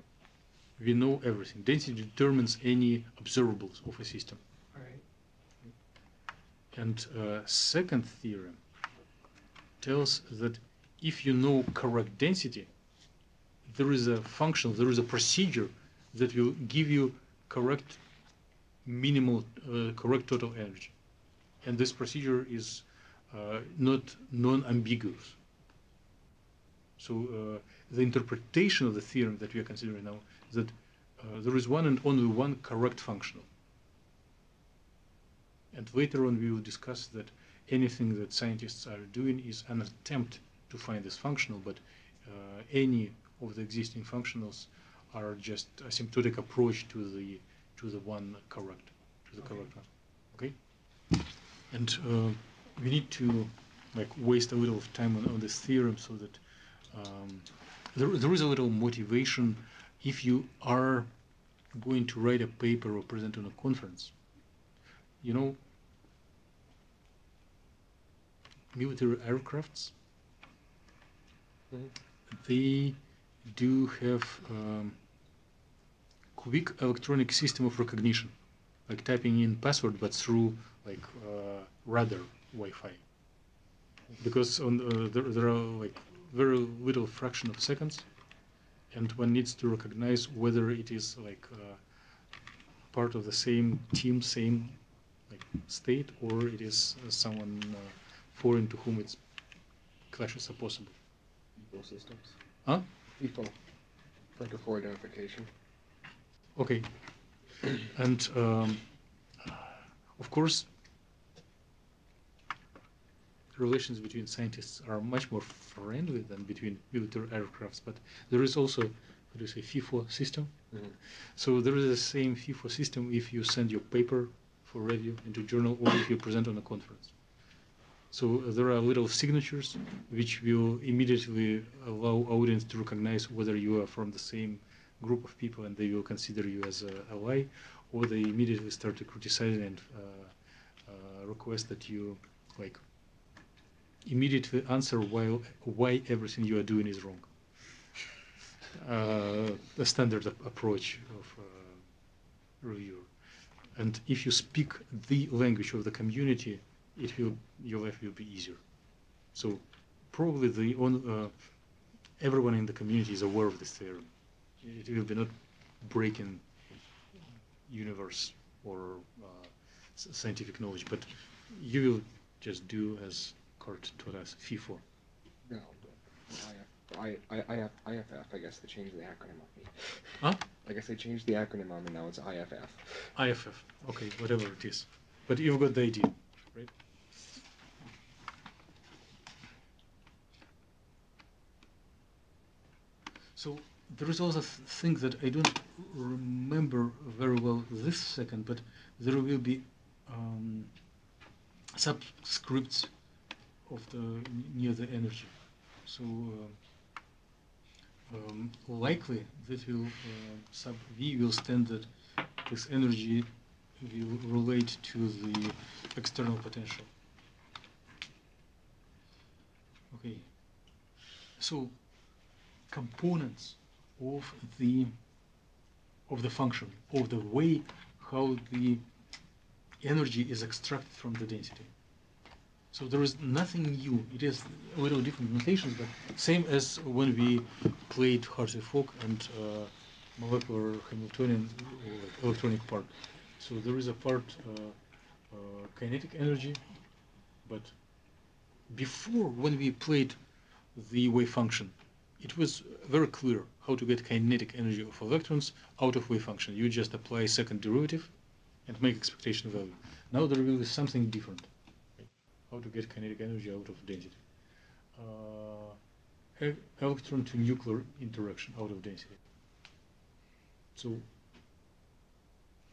we know everything. Density determines any observables of a system. Right. And second theorem tells that if you know correct density, there is a function, there is a procedure that will give you correct minimal, correct total energy. And this procedure is not non-ambiguous. So the interpretation of the theorem that we are considering now is that there is one and only one correct functional. And later on we will discuss that anything that scientists are doing is an attempt to find this functional, but any of the existing functionals are just asymptotic approach to the one correct, to the correct one. Okay? And we need to waste a little of time on this theorem so that there is a little motivation if you are going to write a paper or present on a conference. You know, military aircrafts, they do have quick electronic system of recognition, like typing in password, but through radar Wi-Fi. Because on there are very little fraction of seconds, and one needs to recognize whether it is part of the same team, same state, or it is someone foreign to whom its clashes are possible. People systems. Huh? People. For identification. Okay. And of course, relations between scientists are much more friendly than between military aircrafts, but there is also, what do you say, FIFO system. Mm-hmm. So there is the same FIFO system if you send your paper for review into journal or if you present on a conference. So there are little signatures which will immediately allow audience to recognize whether you are from the same group of people and they will consider you as an ally, or they immediately start to criticize and request that you immediately answer why everything you are doing is wrong. The standard approach of reviewer. and if you speak the language of the community, your life will be easier. So probably everyone in the community is aware of this theorem. It will be not breaking universe or scientific knowledge, but you will just do as Kurt taught us, FIFO. No, IFF, I guess they changed the acronym on me. Huh? I guess they changed the acronym on me, now it's IFF. IFF, okay, whatever it is. But you've got the idea, right? So there is also a thing that I don't remember very well this second, but there will be subscripts of near the energy. So likely that will sub V will stand that this energy will relate to the external potential. Okay. So components of the function, of the way how the energy is extracted from the density. So there is nothing new. It is a little different notations, but same as when we played Hartree-Fock and molecular Hamiltonian electronic part. So there is a part kinetic energy, but before, when we played the wave function, it was very clear how to get kinetic energy of electrons out of wave function. You just apply second derivative and make expectation value. Now there will be something different. How to get kinetic energy out of density. Electron to nuclear interaction out of density. So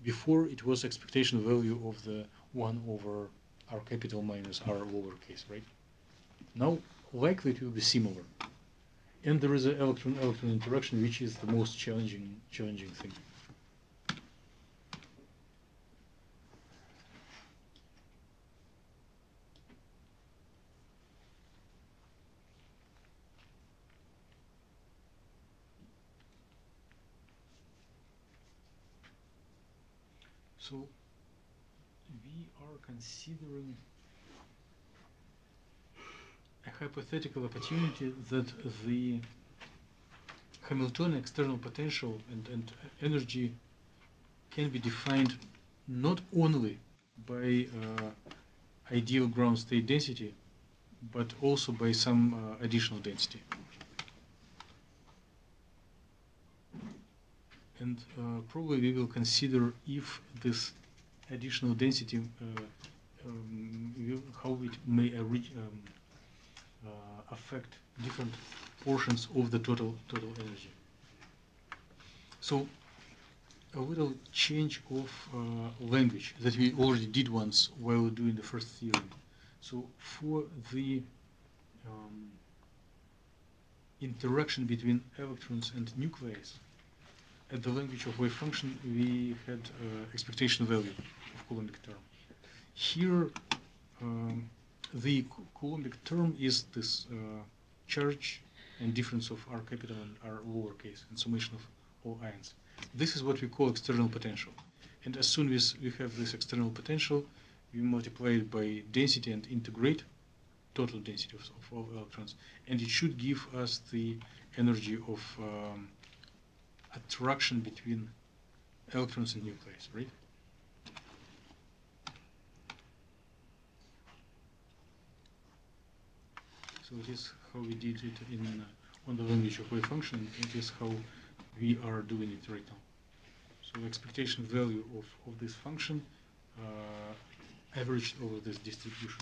before it was expectation value of the 1 over r capital minus r lowercase, right? Now likely it will be similar. And there is an electron-electron interaction, which is the most challenging thing. So we are considering a hypothetical opportunity that the Hamiltonian external potential and energy can be defined not only by ideal ground state density, but also by some additional density. And probably we will consider if this additional density, how it may affect different portions of the total energy. So a little change of language that we already did once while doing the first theorem. So for the interaction between electrons and nuclei, at the language of wave function, we had expectation value of Coulombic term. Here, the Coulombic term is this charge and difference of r capital and r lowercase and summation of all ions. This is what we call external potential. And as soon as we have this external potential, we multiply it by density and integrate total density of all electrons. And it should give us the energy of attraction between electrons and nuclei, right? So it is how we did it on the language of wave function. It is how we are doing it right now. So expectation value of this function averaged over this distribution.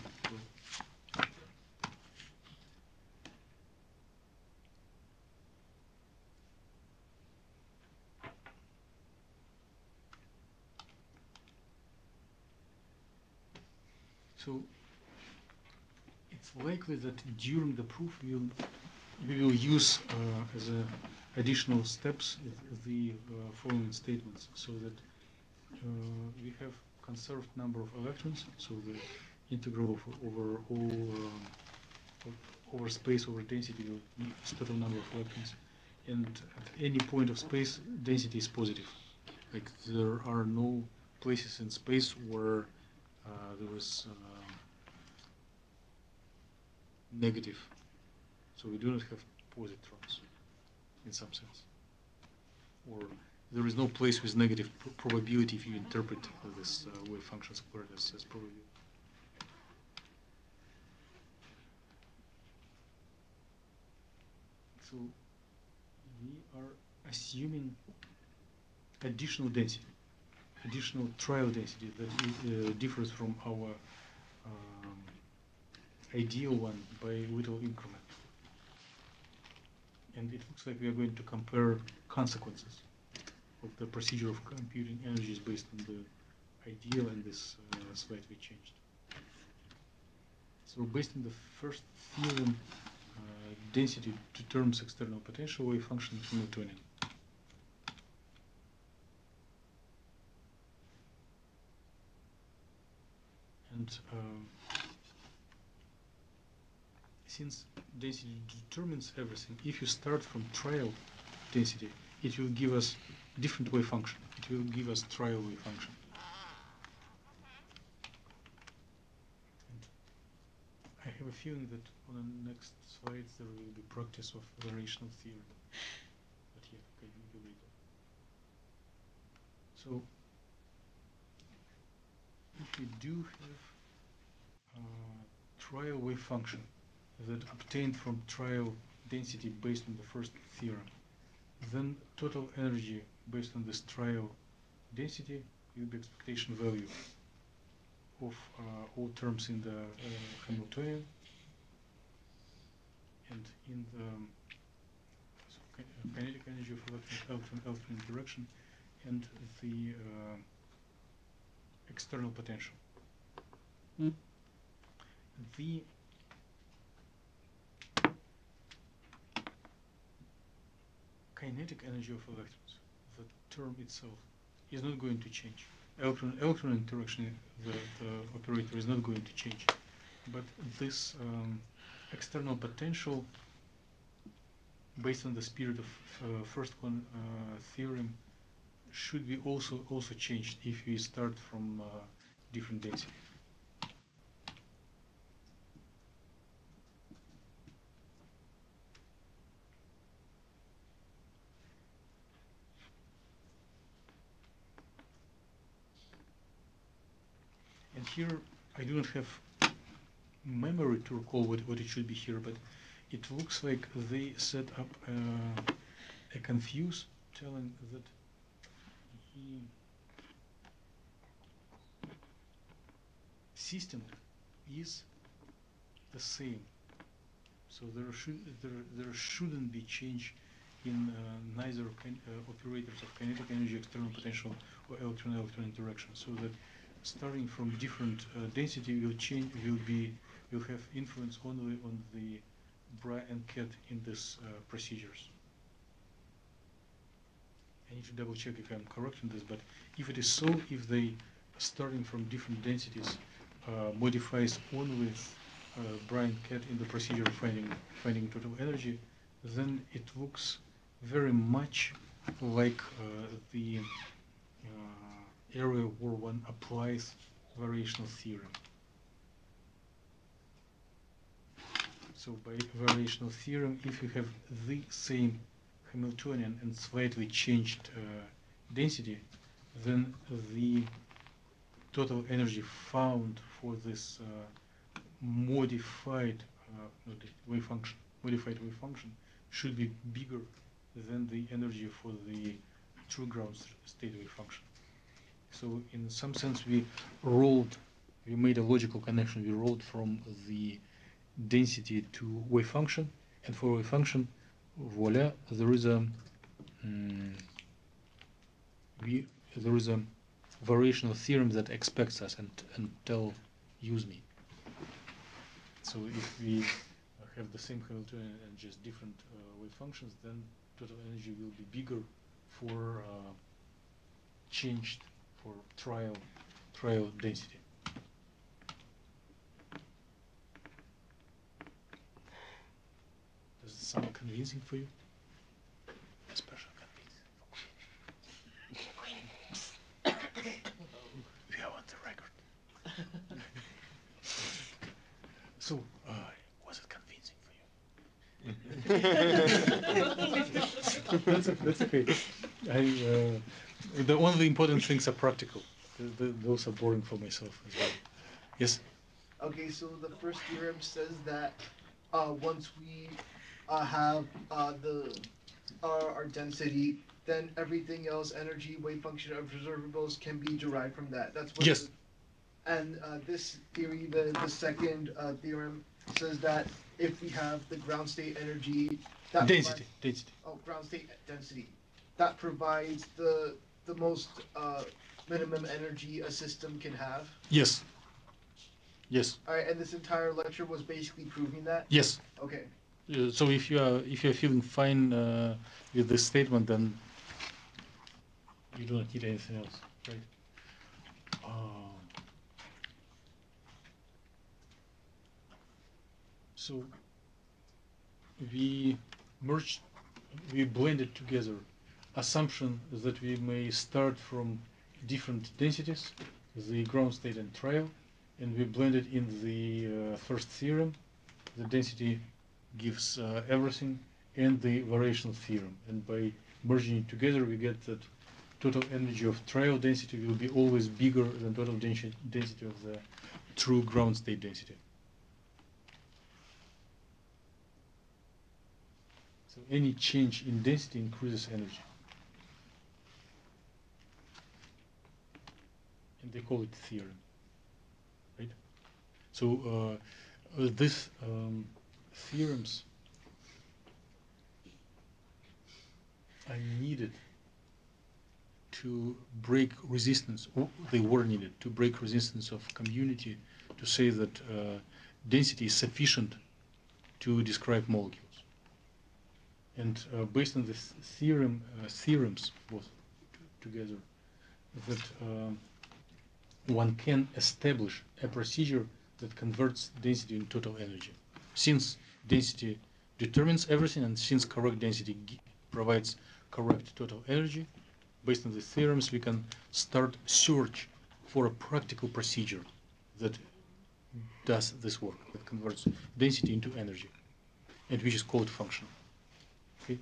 So it's likely that during the proof we will use as additional steps the following statements, so that we have conserved number of electrons, so the integral over all over space over density will be total number of electrons, and at any point of space density is positive, like there are no places in space where there was negative, so we do not have positrons in some sense, or there is no place with negative probability if you interpret this wave function squared as probability. So we are assuming additional density, additional trial density that differs from our ideal one by little increment. And it looks like we are going to compare consequences of the procedure of computing energies based on the ideal and this slide we changed. So based on the first theorem, density determines external potential wave function Hamiltonian. And since density determines everything, if you start from trial density, it will give us different wave function. It will give us trial wave function. And I have a feeling that on the next slides there will be practice of variational theory. But yeah, okay, we will read it. So if we do have trial wave function that obtained from trial density based on the first theorem, then total energy based on this trial density will be expectation value of all terms in the Hamiltonian and in the kinetic energy of electron interaction and the external potential. The kinetic energy of electrons, the term itself, is not going to change. Electron interaction, the operator is not going to change. But this external potential, based on the spirit of first one theorem, should be also changed if we start from different density. And here I do not have memory to recall what it should be here, but it looks like they set up a confuse telling that the system is the same. So there shouldn't be change in neither operators of kinetic energy, external potential, or electron-electron interaction. So that starting from different density will have influence only on the bra and ket in this procedures. I need to double check if I'm correct in this, but if it is so, if they starting from different densities modifies only bra and ket in the procedure of finding total energy, then it looks very much like the area where one applies variational theorem. So by variational theorem, if you have the same Hamiltonian and slightly changed density, then the total energy found for this modified wave function should be bigger than the energy for the true ground state wave function. So in some sense we made a logical connection. We rolled from the density to wave function, and for wave function, voila, there is a variational theorem that expects us and use me. So if we have the same Hamiltonian and just different wave functions, then total energy will be bigger for trial density. Does it sound convincing for you? Especially convincing. That's okay. The only important things are practical. Those are boring for myself as well. Yes? Okay, so the first theorem says that once we have our density, then everything else, energy, wave function, observables, can be derived from that. That's what. Yes. And this theory, the second theorem, says that if we have the ground state energy, that Density. ground state density, that provides the most minimum energy a system can have. Yes. Yes. All right, and this entire lecture was basically proving that. Yes. Okay. So if you're feeling fine with this statement, then you do not need anything else, right? So we blended together assumption that we may start from different densities, the ground state and trial, and we blended in the first theorem, the density gives everything, and the variational theorem. And by merging it together, we get that total energy of trial density will be always bigger than total density of the true ground state density. So any change in density increases energy. And they call it theorem, right? So these theorems are needed to break resistance, or they were needed to break resistance of community to say that density is sufficient to describe molecules. And based on this theorems both together, that one can establish a procedure that converts density into total energy. Since density determines everything, and since correct density provides correct total energy, based on the theorems, we can start search for a practical procedure that does this work, that converts density into energy, and which is called functional. Okay.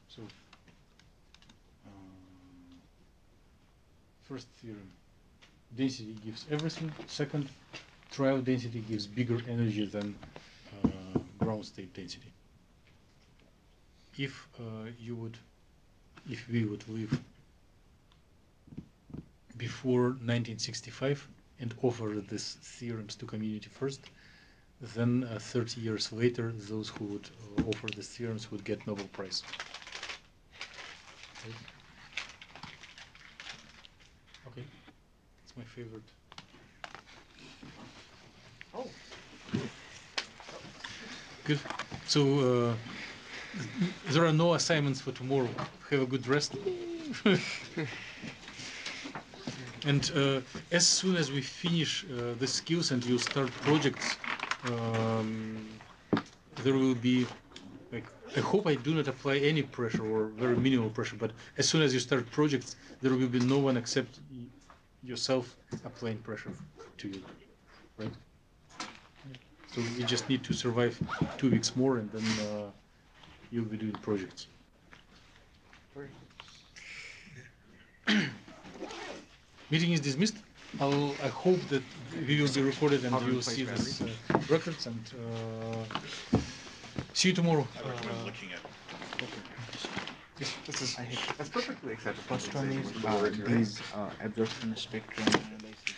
So, first theorem, density gives everything. Second, trial density gives bigger energy than ground state density. If we would live before 1965 and offer these theorems to community first, then 30 years later, those who would offer these theorems would get Nobel Prize. Okay. Okay, it's my favorite. Oh. Good. So there are no assignments for tomorrow. Have a good rest. And as soon as we finish the skills and you start projects, there will be, like, I hope I do not apply any pressure or very minimal pressure, but as soon as you start projects, there will be no one except yourself applying pressure to you, right? So you just need to survive 2 weeks more, and then you'll be doing projects. Meeting is dismissed. I hope that we will be recorded and you will see these records, and see you tomorrow. That's perfectly acceptable. First one is these absorption spectrum analysis.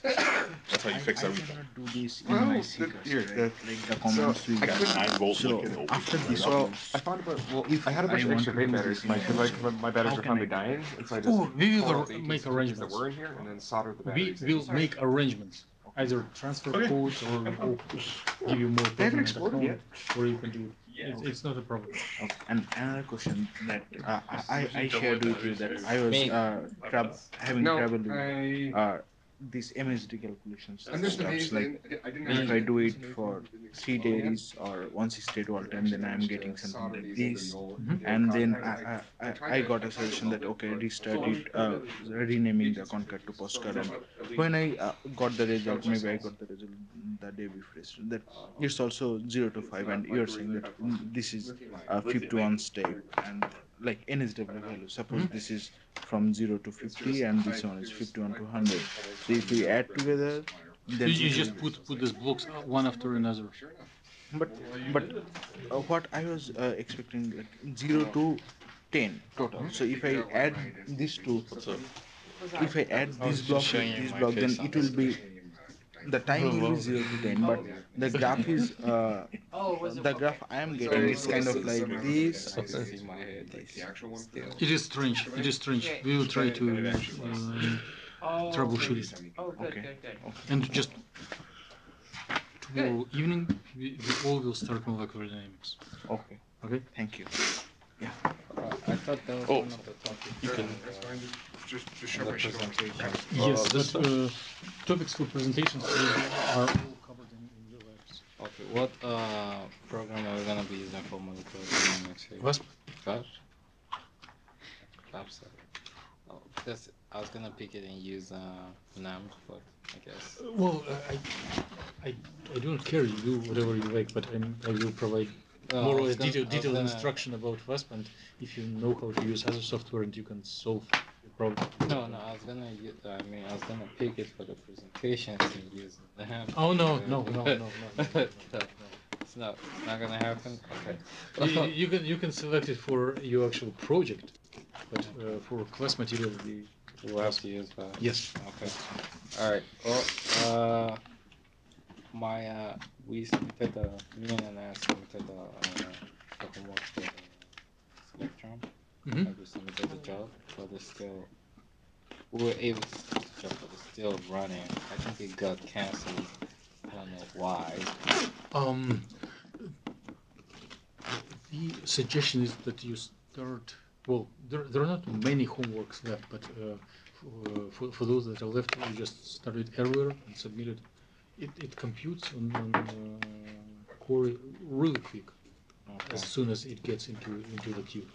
That's how you fix I everything. cannot do this in Well, my here, secrets, the- right? Like the comments we I got. couldn't- 9 volt So licking after open. this, Well, I found about, I had a bunch of want extra to vape do batteries, this my batteries how were can finally I do dying, and so I just Oh, we pulled will out the 18 make switches arrangements. that were in here, and then soldered the We batteries. in. will make arrangements, either transfer codes or give you more They haven't permanent exploded account, or you can do it. It's not a problem. Okay. And another question that I shared with you that I was having No, trouble with these MSD calculations. And there's the Stuffs main, like I didn't if I actually do it listen to for anything 3 explained yet. days or once state volt, and then I'm getting something like this. Mhm. And then I got a suggestion that okay, restart it, renaming the concat to Pascal. And when I got the result, maybe I got the result the day before yesterday, that it's also 0 to 5, and you're saying that this is a 51 step, and like NSW value. Suppose this is from 0 to 50, and this one is 51 to 100. So if we add together, then You just put these blocks one after another. but but what I was expecting, like 0 to 10 total. So if I add these two, if I add this block showing with you this my block, then face on it will be, the time will be 0 to 10, but the graph is Oh, was it? the graph I am getting is kind of like this. See my head. The actual one. It is strange. It is strange. We will try to Oh, troubleshoot it. Oh, good, Okay. good, good. And just tomorrow evening, we all will start molecular dynamics. Okay, Okay? thank you. I thought that was one of the topics. You can. That's fine. Just show my shit on stage. Yes, but topics for presentations are all covered in the labs. Okay, what program are we gonna be using for molecular dynamics here? VASP? VASP? VASP. Oh, because I was gonna pick it and use NAM, but I guess. Well, I don't care. You do whatever you like, but I will provide more or less detailed instruction about VASP, and if you know how to use other software, and you can solve the problem. No, I was gonna use. I mean, I was gonna pick it for the presentations and use NAM. Oh no. It's not gonna happen. Okay. You can select it for your actual project, but for class material, We'll have to use that. yes. Okay. All right. Well, we submitted me and I submitted the homework for the electron. Mhm. We submitted the job, but it's still, we were able to submit the job, but it's still running. I think it got canceled. I don't know why. The suggestion is that you start. Well, there are not many homeworks left, but for those that are left, you just start it earlier and submit it. It computes on Core really quick as soon as it gets into the queue.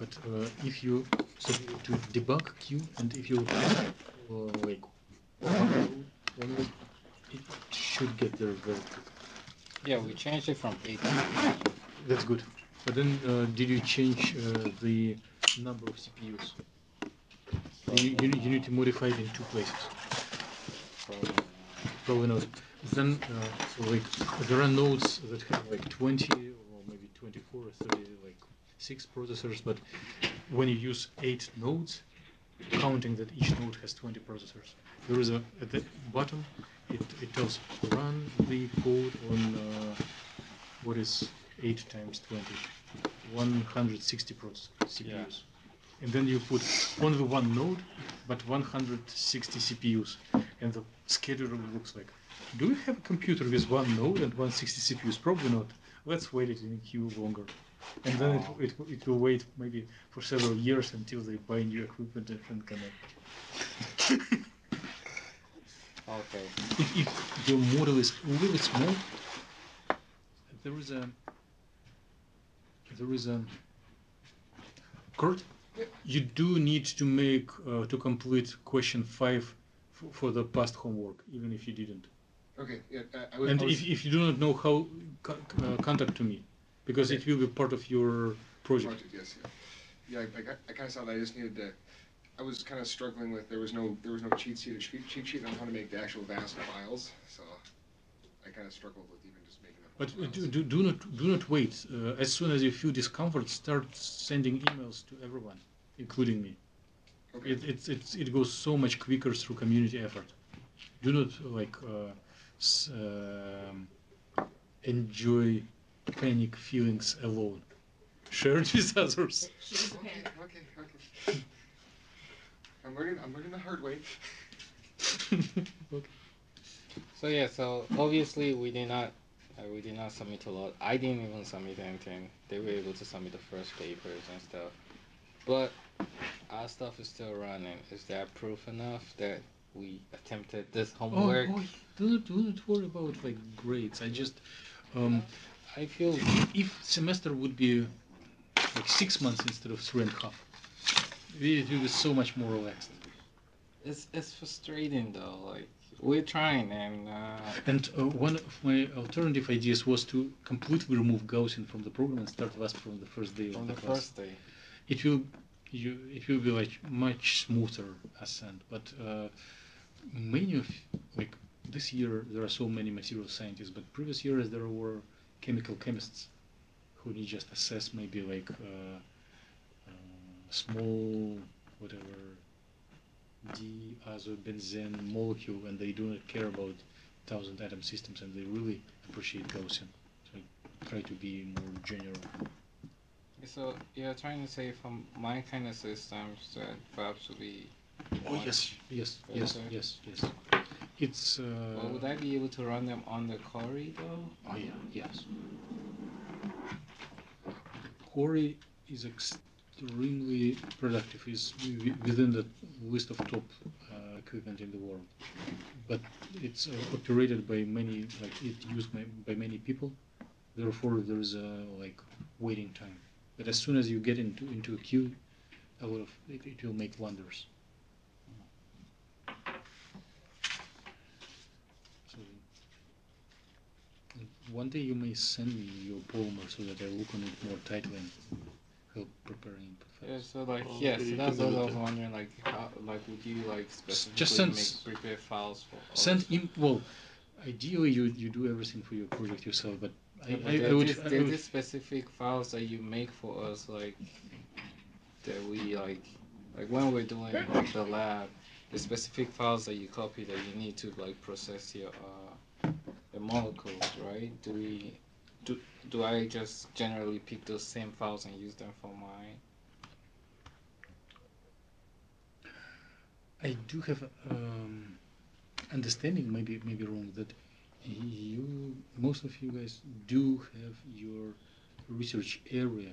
But if you submit it to debug queue, and if you like it should get there very quick. Yeah, we changed it from 8 to 15. That's good. But then, did you change the number of CPUs? You need to modify it in 2 places. Probably not. Then, so like, there are nodes that have like 20 or maybe 24 or 30, like 6 processors, but when you use 8 nodes, counting that each node has 20 processors, there is at the bottom, it tells run the code on what is 8 times 20, 160 CPUs. Yeah. And then you put only one node, but 160 CPUs. And the scheduler looks like, do you have a computer with one node and 160 CPUs? Probably not. Let's wait it in a queue longer. And then it will wait maybe for several years until they buy new equipment and connect. Okay. If your model is really small, there is a Kurt, you do need to make to complete question 5 for the past homework, even if you didn't. Okay. Yeah. And if you do not know how, contact to me, because it will be part of your project. Yes. Yeah. I kind of saw that. I just needed to. I was kind of struggling with there was no cheat sheet on how to make the actual VASP files, so I kind of struggled with even just making them. But do not wait. As soon as you feel discomfort, start sending emails to everyone, including me. Okay. It goes so much quicker through community effort. Do not enjoy panic feelings alone. Share it with others. Okay. I'm learning the hard way. Okay. So yeah, so obviously we did not submit a lot. I didn't even submit anything. They were able to submit the first papers and stuff. But our stuff is still running. Is that proof enough that we attempted this Oh, homework. don't worry about like grades. I just, I feel if semester would be like 6 months instead of 3.5, it will be so much more relaxed. It's frustrating though. Like we're trying and. And one of my alternative ideas was to completely remove Gaussian from the program and start VASP from the first day From of the the class. first day. It will be like much smoother ascent. But many of like this year there are so many material scientists, but previous years there were chemical chemists who need just assess maybe like small whatever diazobenzene molecule, and they do not care about 1,000 atom systems, and they really appreciate Gaussian. So I try to be more general. So you're trying to say from my kind of systems that VASP would be. Oh yes. It's. Well, would I be able to run them on the Cori though? Oh yeah, yes. Cori is extremely productive. Is within the list of top equipment in the world, but it's operated by many, like it used by many people. Therefore, there is a like waiting time. But as soon as you get into a queue, a lot of it will make wonders. So, one day you may send me your polymer so that I look on it more tightly and help preparing input Yeah, files. so like Oh, yes, okay, you that's can what do I it was then. wondering. Like how, like would you like specifically Just send prepare files for us? Send in. Well, ideally you do everything for your project yourself, but Yeah, but I would. there's this specific files that you make for us, like that we like when we're doing the lab, the specific files that you copy that you need to like process your the molecules, right? Do I just generally pick those same files and use them for mine? I do have understanding, maybe wrong, that most of you guys do have your research area,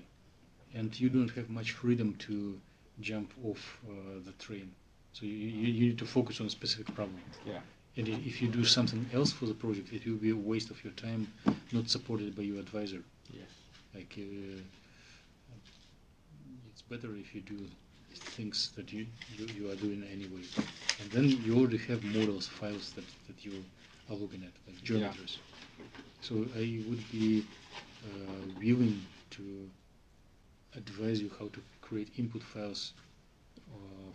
and you don't have much freedom to jump off the train. So you need to focus on a specific problem. Yeah. And if you do something else for the project, it will be a waste of your time, not supported by your advisor. Yes. Like it's better if you do things that you are doing anyway, and then you already have models, files that you are looking at, like geometries. Yeah. So I would be willing to advise you how to create input files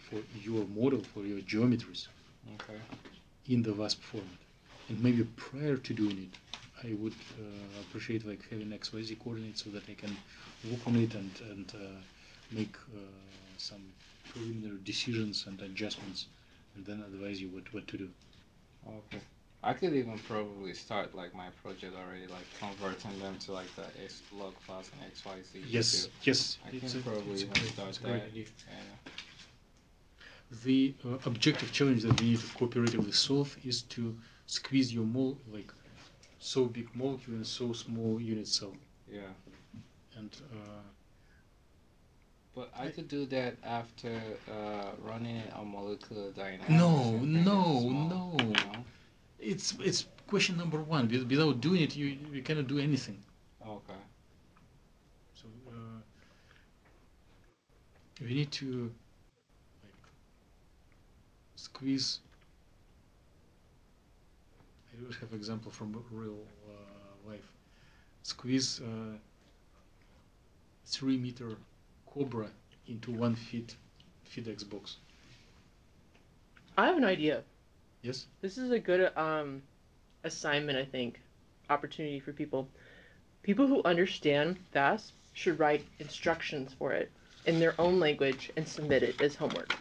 for your model, for your geometries. Okay. In the VASP format. And maybe prior to doing it, I would appreciate like having XYZ coordinates so that I can work on it and make some preliminary decisions and adjustments, and then advise you what to do. Okay. I could even probably start like my project already, like converting them to like the S log class and XYZ. Yes, too. yes. I can probably even start it's a great that. idea. Yeah. The objective challenge that we need to cooperatively solve is to squeeze your like so big molecule in so small unit cell. Yeah. And but I could do that after running it on molecular dynamics. No. It's question number one. Without doing it, you cannot do anything. Okay. So we need to squeeze. I don't have example from real life. Squeeze 3-meter cobra into 1 feet FedEx box. I have an idea. Yes. This is a good assignment, I think, opportunity for people. People who understand VASP should write instructions for it in their own language and submit it as homework.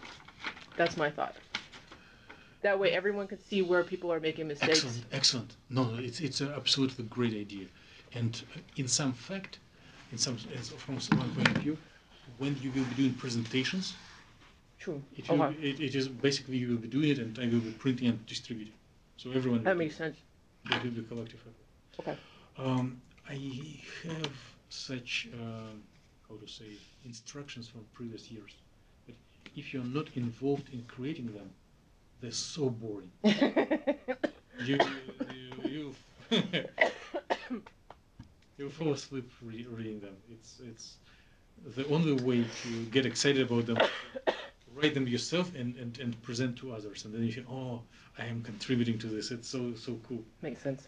That's my thought. That way everyone can see where people are making mistakes. Excellent. No, it's an absolutely great idea. And from one point of view, when you will be doing presentations, True. It is basically you will be doing it and I will be printing and distributing. So everyone. That makes sense. It will be collective effort. Okay. I have such instructions from previous years. But if you're not involved in creating them, they're so boring. you you you'll fall asleep reading them. It's the only way to get excited about them. Write them yourself and present to others, and then you think, oh, I am contributing to this. It's so cool. Makes sense.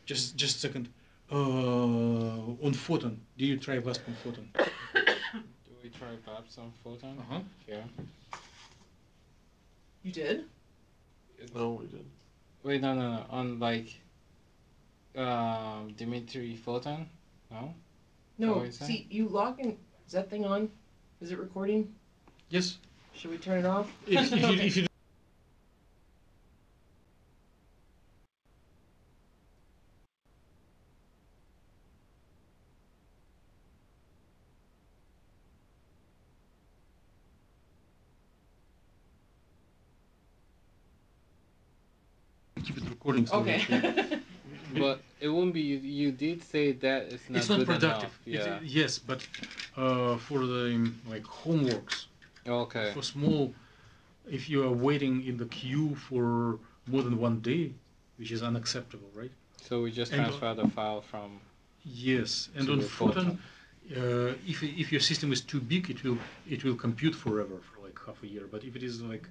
Just a second. On photon, did you try VASP on photon? Do we try VASP on photon? Uh-huh. Yeah. You did? No, we didn't. Wait, no. On like Dimitri photon? No? No. what you're saying? See, you log in. Is that thing on? Is it recording? Yes. Should we turn it off? If you keep it recording. So Okay. But it won't be. You did say that it's not. It's not good productive. Enough. Yeah. Yes, but for the like homeworks, Okay. for small, if you are waiting in the queue for more than 1 day, which is unacceptable, right? So we just And- transfer the file from. Yes, and To on the photon, if your system is too big, it will compute forever for like half a year. But if it is like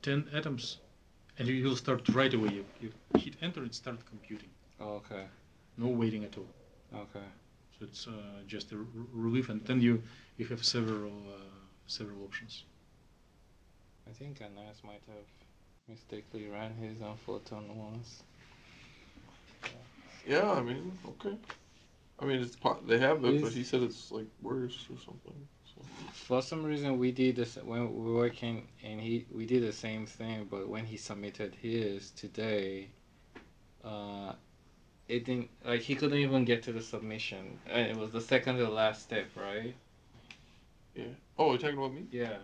10 atoms, and you will start right away. You hit enter and start computing. Okay. No waiting at all. Okay. So it's just a relief, and then you have several options. I think Anas might have mistakenly ran his on photon once. Yeah, I mean, okay. I mean, they have it, but Is- he said it's like worse or something. So. For some reason, we did this when we were working, and we did the same thing. But when he submitted his today, it didn't like he couldn't even get to the submission, and it was the second to the last step, right? Yeah. Oh, you're talking about me? Yeah.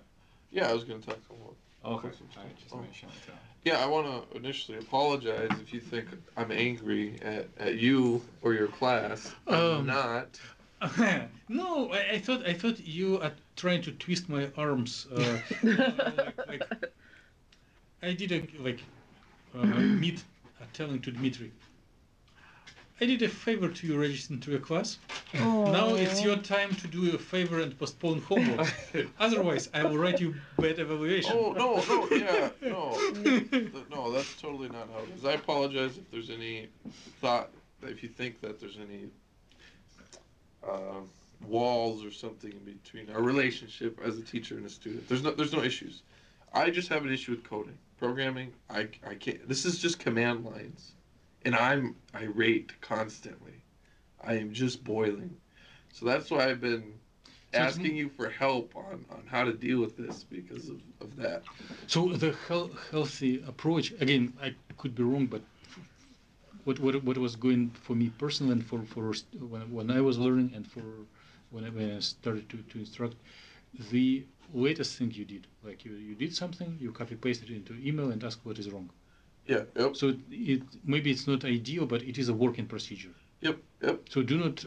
Yeah, I was gonna talk to him about. Okay. Oh. I just mentioned it. Yeah, I want to initially apologize if you think I'm angry at you or your class. I'm not. No, I thought you are trying to twist my arms. Like I did meet telling to Dmitry. I did a favor to you registering to your class. Now it's your time to do a favor and postpone homework. Otherwise, I will write you bad evaluation. Oh no, yeah, no, that's totally not how it is. I apologize if there's any thought, if you think that there's any walls or something in between our relationship as a teacher and a student. There's no issues. I just have an issue with coding, programming. I can't. This is just command lines, and I'm irate constantly. I am just boiling. So that's why I've been asking you for help on how to deal with this because of that. So the healthy approach, again, I could be wrong, but what was going for me personally and for when I was learning and for when I started to instruct, the latest thing you did, like you did something, you copy pasted it into email and ask what is wrong. Yeah. Yep. So maybe it's not ideal, but it is a working procedure. Yep. So do not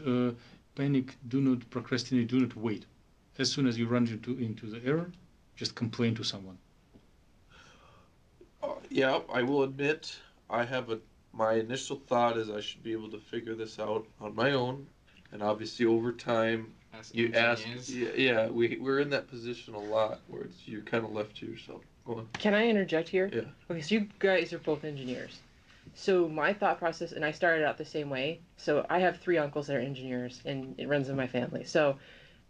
panic, do not procrastinate, do not wait. As soon as you run into the error, just complain to someone. Yeah, I will admit I have my initial thought is I should be able to figure this out on my own, and obviously over time you ask. Yeah, we're in that position a lot where you're kind of left to yourself. Go on. Can I interject here? Yeah. Okay, so you guys are both engineers. So my thought process, and I started out the same way. So I have 3 uncles that are engineers, and it runs in my family. So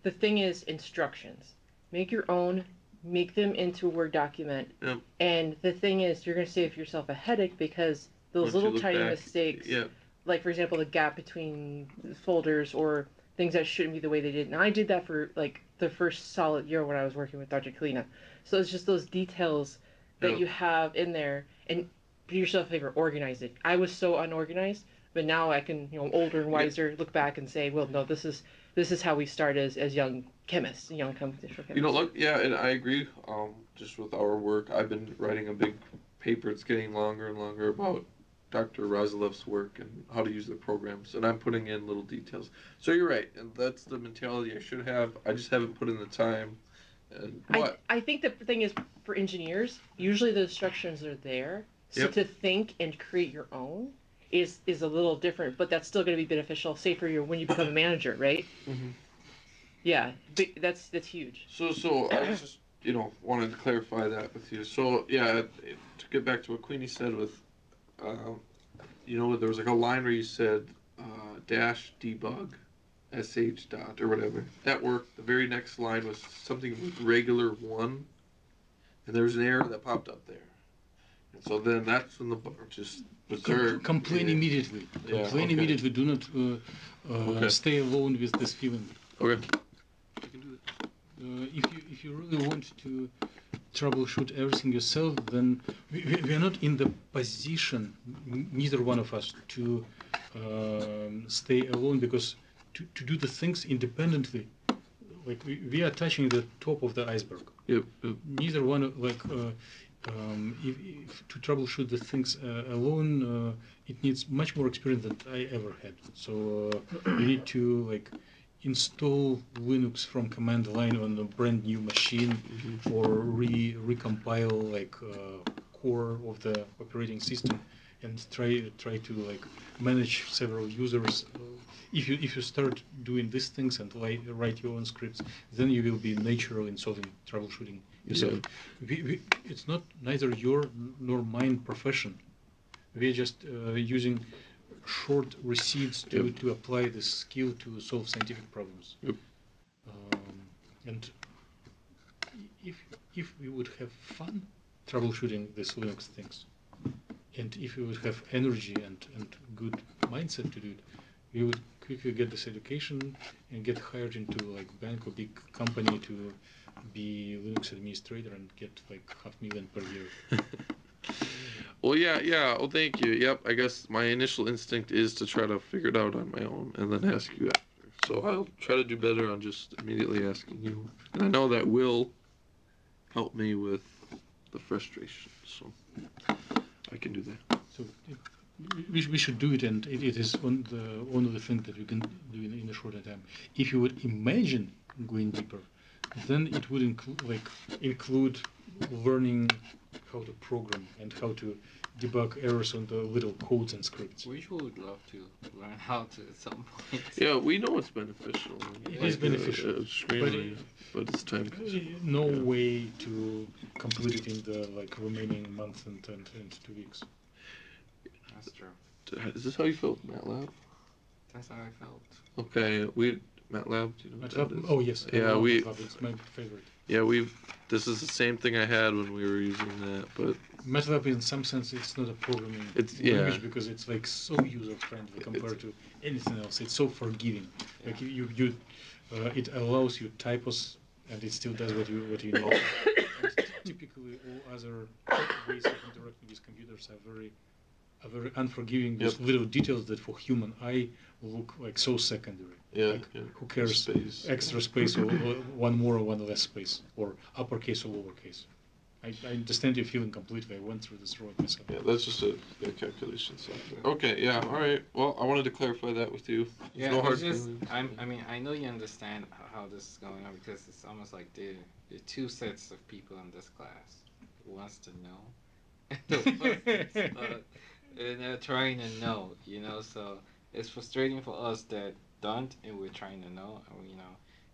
the thing is instructions. Make your own, make them into a Word document. Yep. And the thing is, you're going to save yourself a headache because those Once you little look tiny back, mistakes, Yeah. like for example, the gap between folders or things that shouldn't be the way they did. And I did that for like the first solid year when I was working with Dr. Kalina. So it's just those details that Yep. you have in there, and do yourself a favor, organize it. I was so unorganized, but now I can, I'm older and wiser, look back and say, well, no, this is how we start as young chemists, young computational chemists. You know, look, yeah, and I agree. Just with our work, I've been writing a big paper. It's getting longer and longer about Dr. Rozalev's work and how to use the programs, and I'm putting in little details. So you're right, and that's the mentality I should have. I just haven't put in the time. And I think the thing is, for engineers, usually the instructions are there. So Yep. to think and create your own is a little different, but that's still going to be beneficial, say for when you become a manager, right? Mhm. Yeah, that's huge. So I was just, wanted to clarify that with you. So yeah, to get back to what Queenie said with, there was like a line where you said dash debug sh dot or whatever. That worked. The very next line was something with regular one, and there was an error that popped up there. And so then that's when the bug just berserk. Complain immediately. Yeah, Complain okay. immediately. Do not Okay. stay alone with this feeling. Okay. I can do that. If you really want to troubleshoot everything yourself, then we are not in the position, neither one of us, to stay alone, because to do the things independently, like we are touching the top of the iceberg. Yep. Neither one, if to troubleshoot the things alone, it needs much more experience than I ever had. So you need to install Linux from command line on a brand new machine, or recompile core of the operating system, and try to manage several users. If you start doing these things and write your own scripts, then you will be natural in solving troubleshooting yourself. Yeah. It's not neither your nor mine profession. We are just using short receipts to apply this skill to solve scientific problems. Yep. And if we would have fun troubleshooting these Linux things, and if we would have energy and good mindset to do it, we would quickly get this education and get hired into bank or big company to be Linux administrator and get $500,000 per year. Well, yeah. Well, thank you. Yep. I guess my initial instinct is to try to figure it out on my own and then ask you after. So I'll try to do better on just immediately asking you. And I know that will help me with the frustration. So I can do that. So we should do it, and it is one of the things that we can do in a shorter time. If you would imagine going deeper, then it would include learning how to program and how to debug errors on the little codes and scripts. We would love to learn how to at some point. Yeah, we know it's beneficial. It is beneficial, extremely, but it's time consuming. No way to complete it in the remaining month and 2 weeks. That's true. Is this how you felt, MATLAB? That's how I felt. Okay, MATLAB. Do you know what that is? Oh yes. Yeah, MATLAB, it's my favorite. Yeah, this is the same thing I had when we were using that, but MATLAB in some sense it's not a programming language because it's so user friendly compared to anything else. It's so forgiving. Yeah. It allows you typos and it still does what you need. And typically all other ways of interacting with computers are very unforgiving with little details that for human eye look so secondary. Yeah. Who cares? Space. Extra space or one more or one less space, or uppercase or lowercase. I understand your feeling completely. I went through this road myself. Yeah, that's just a calculation software. Okay, yeah, all right. Well, I wanted to clarify that with you. Yeah, no hard it's just, feelings. I mean, I know you understand how this is going on because it's almost like there are two sets of people in this class. Who wants to know? And they're trying to know, so it's frustrating for us that don't and we're trying to know, and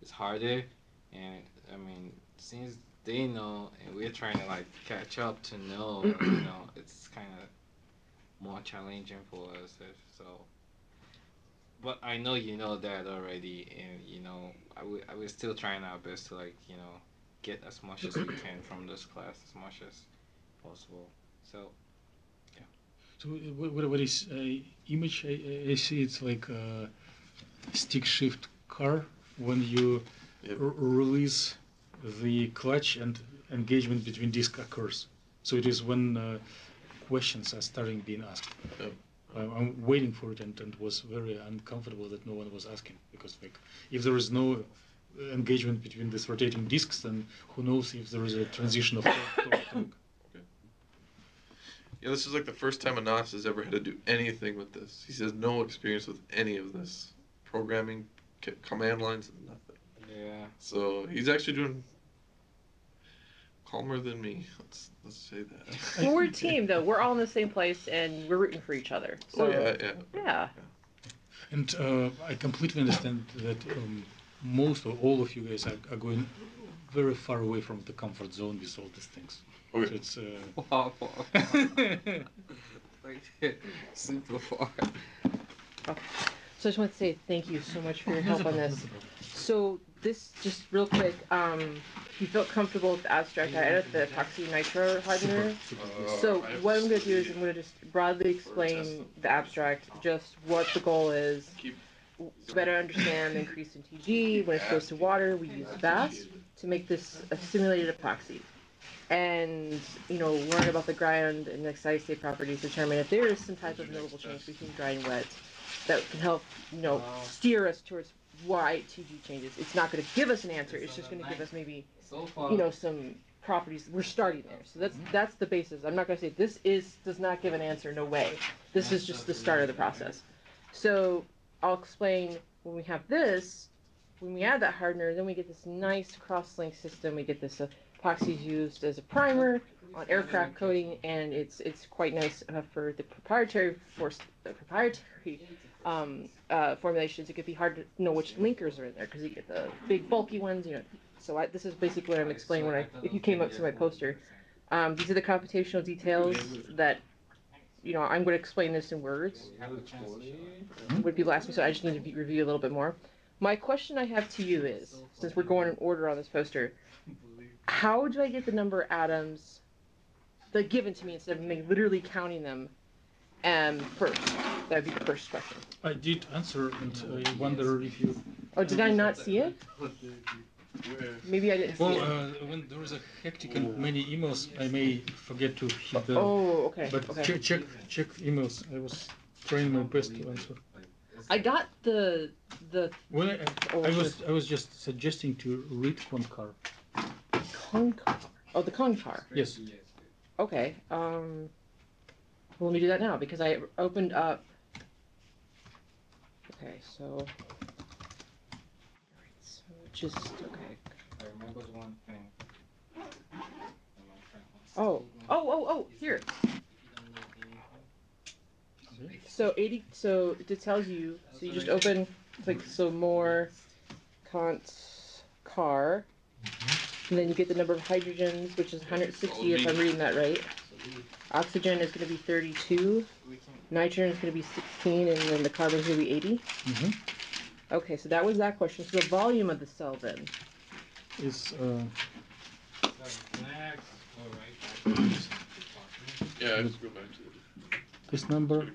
it's harder, and I mean, since they know and we're trying to catch up to know, it's kind of more challenging for us, so. But I know you know that already, and we're still trying our best to get as much as we can from this class, as much as possible, so. So what is image? I see it's like a stick shift car when you release the clutch and engagement between disc occurs. So it is when questions are starting being asked. Yep. I'm waiting for it and was very uncomfortable that no one was asking, because if there is no engagement between these rotating discs, then who knows if there is a transition of torque. Yeah, this is like the first time Anas has ever had to do anything with this. He says no experience with any of this. Programming, command lines, and nothing. Yeah. So he's actually doing calmer than me. Let's say that. Well, we're a team, though. We're all in the same place, and we're rooting for each other. So, Oh yeah. yeah. And I completely understand that most or all of you guys are going very far away from the comfort zone with all these things. Okay. So it's Wow. Like super far. So I just want to say thank you so much for your help on this. So this, just real quick, if you felt comfortable with the abstract, I added the epoxy nitro hardener. So what I'm going to do is I'm going to just broadly explain the abstract, just what the goal is, to better understand the increase in TG. When it goes to water, we use VASP to make this a simulated epoxy. And, learn about the grind and the excited state properties, determine if there is some type of notable change between dry and wet that can help, steer us towards why TG changes. It's not going to give us an answer. It's just going to give us maybe, some properties. We're starting there. So that's the basis. I'm not going to say does not give an answer. No way. This is just the start of the process. So I'll explain when we have this, when we add that hardener, then we get this nice cross-link system. We get this epoxy is used as a primer on aircraft coating, and it's quite nice for the proprietary formulations. It could be hard to know which linkers are in there because you get the big bulky ones, So this is basically what I'm explaining if you came up to my poster. These are the computational details that, I'm going to explain this in words. Would people ask me? So I just need to review a little bit more. My question I have to you is, since we're going in order on this poster, how do I get the number of atoms that are given to me instead of me literally counting them first? That would be the first question. I did answer, and I wonder if you. Oh, did I not see it? Maybe I didn't see it. Well, when there is a hectic and many emails, I may forget to hit the. Oh, okay. But okay. check emails. I was trying my best to answer. I got the. Well, I was just suggesting to read Concar. Concar. Oh, the Concar. Yes. Okay. Well, let me do that now because I opened up. Okay, so. So just okay. I remember one thing. Oh! Here. So 80. So it tells you. So you just open, click more, Kant's car, and then you get the number of hydrogens, which is 160 if I'm reading that right. Oxygen is going to be 32. Nitrogen is going to be 16, and then the carbon is going to be 80. Okay, so that was that question. So the volume of the cell then is. Yeah, let's go back to this number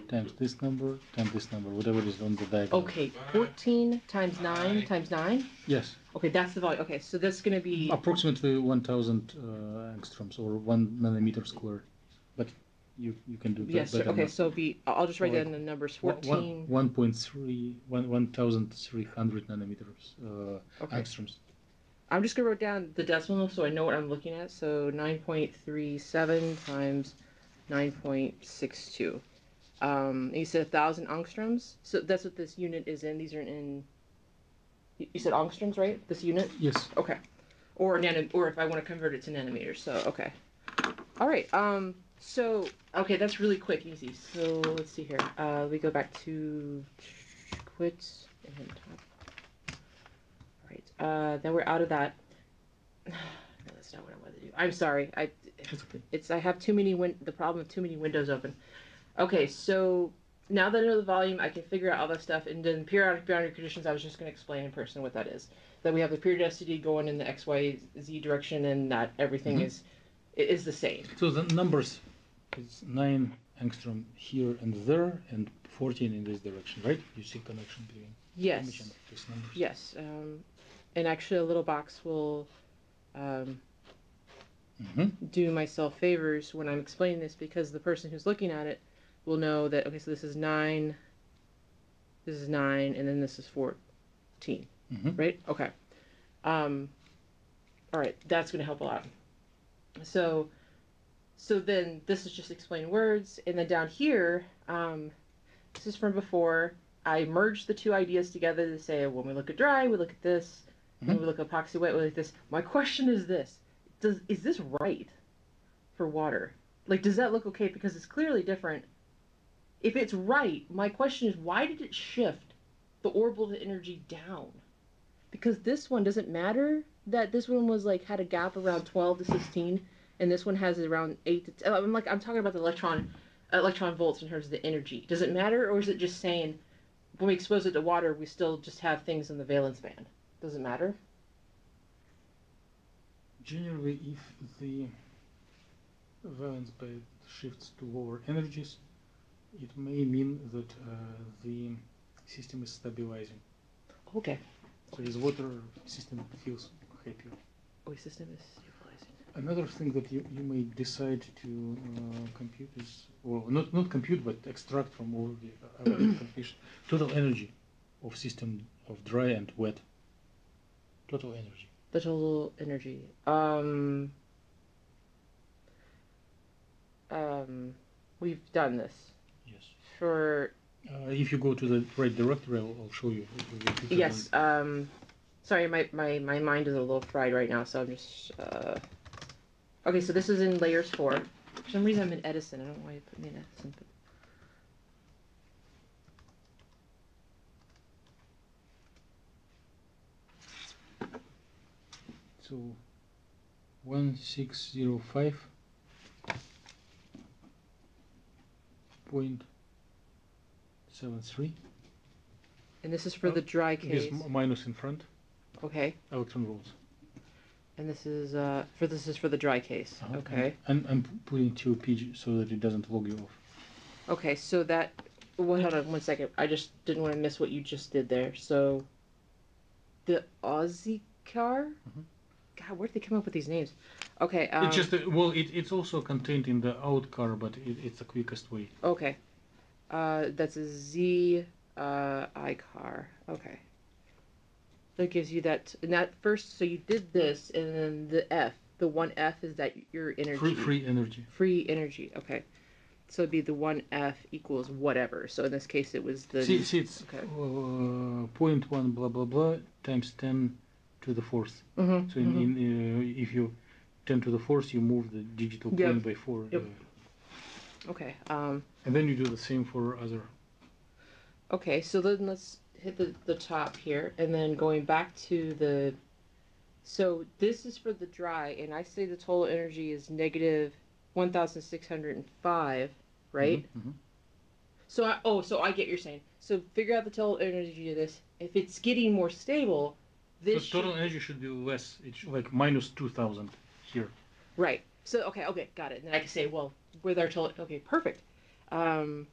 times this number times this number, whatever is on the diagram. Okay, 14 times 9 times 9? Yes. Okay, that's the volume. Okay, so that's going to be... Approximately 1,000 angstroms, or 1 nanometer squared. But you can do that. Yes, sir. Okay, so I'll just write down the numbers. 14... 1,300 nanometers angstroms. I'm just going to write down the decimal so I know what I'm looking at. So 9.37 times 9.62. You said 1,000 angstroms. So that's what this unit is in. These are in. You said angstroms, right? This unit. Yes. Okay. Or or if I want to convert it to nanometers. So okay. All right. So okay, that's really quick, easy. So let's see here. We go back to quits and then top. All right. Then we're out of that. No, that's not what I wanted to do. I'm sorry. I have too many the problem of too many windows open. Okay, so now that I know the volume, I can figure out all that stuff. And then periodic boundary conditions, I was just going to explain in person what that is. That we have the periodicity going in the X, Y, Z direction, and that everything is the same. So the numbers is 9 angstrom here and there, and 14 in this direction, right? You see connection between these numbers. Yes. And actually, a little box will do myself favors when I'm explaining this, because the person who's looking at it will know that, okay, so this is 9, and then this is 14, right? Okay. All right, that's going to help a lot. So So then this is just explain words, and then down here, this is from before. I merged the two ideas together to say when we look at dry, we look at this. When we look at epoxy wet, we look at this. My question is this: is this right for water? Like, does that look okay? Because it's clearly different. If it's right, my question is why did it shift the orbital energy down? Because this one doesn't matter that this one was like had a gap around 12 to 16, and this one has around 8 to 10. I'm talking about the electron volts in terms of the energy. Does it matter, or is it just saying when we expose it to water, we still just have things in the valence band? Does it matter? Generally, if the valence band shifts to lower energies, it may mean that the system is stabilizing. Okay. So the water system feels happier. Oh, system is stabilizing. Another thing that you may decide to compute is, well, not compute, but extract from all the calculation, total energy of system of dry and wet. Total energy. The total energy. We've done this. Yes. For if you go to the right directory, I'll show you. yes. Sorry, my mind is a little fried right now, so I'm just. Okay, so this is in layers 4. For some reason, I'm in Edison. I don't know why you put me in Edison. But... So 1605.73. And this is for the dry case. This minus in front. Okay. Electron volts. And this is for the dry case. Okay. And I'm putting TOP so that it doesn't log you off. Okay, so that. Well, hold on 1 second. I just didn't want to miss what you just did there. So, the Aussie car. God, where did they come up with these names? Okay. It's just it's also contained in the out car, but it's the quickest way. Okay. That's a Z I car. Okay. That gives you that, and that first, so you did this, and then the F, the 1F is that your energy. Free energy. Free energy, okay. So it'd be the 1F equals whatever. So in this case, it was the... See it's okay. 0.1 blah blah blah times 10 to the fourth. So if you 10 to the fourth, you move the digital point by 4. Yep. Okay. And then you do the same for other. Okay, so then let's hit the top here, and then going back to the, so this is for the dry, and I say the total energy is negative 1,605, right? So I get what you're saying. So figure out the total energy of this. If it's getting more stable, this so total energy should be less. It's like minus 2,000 here. Right. So okay, got it. And then I can say, well, with our total, okay, perfect. All right,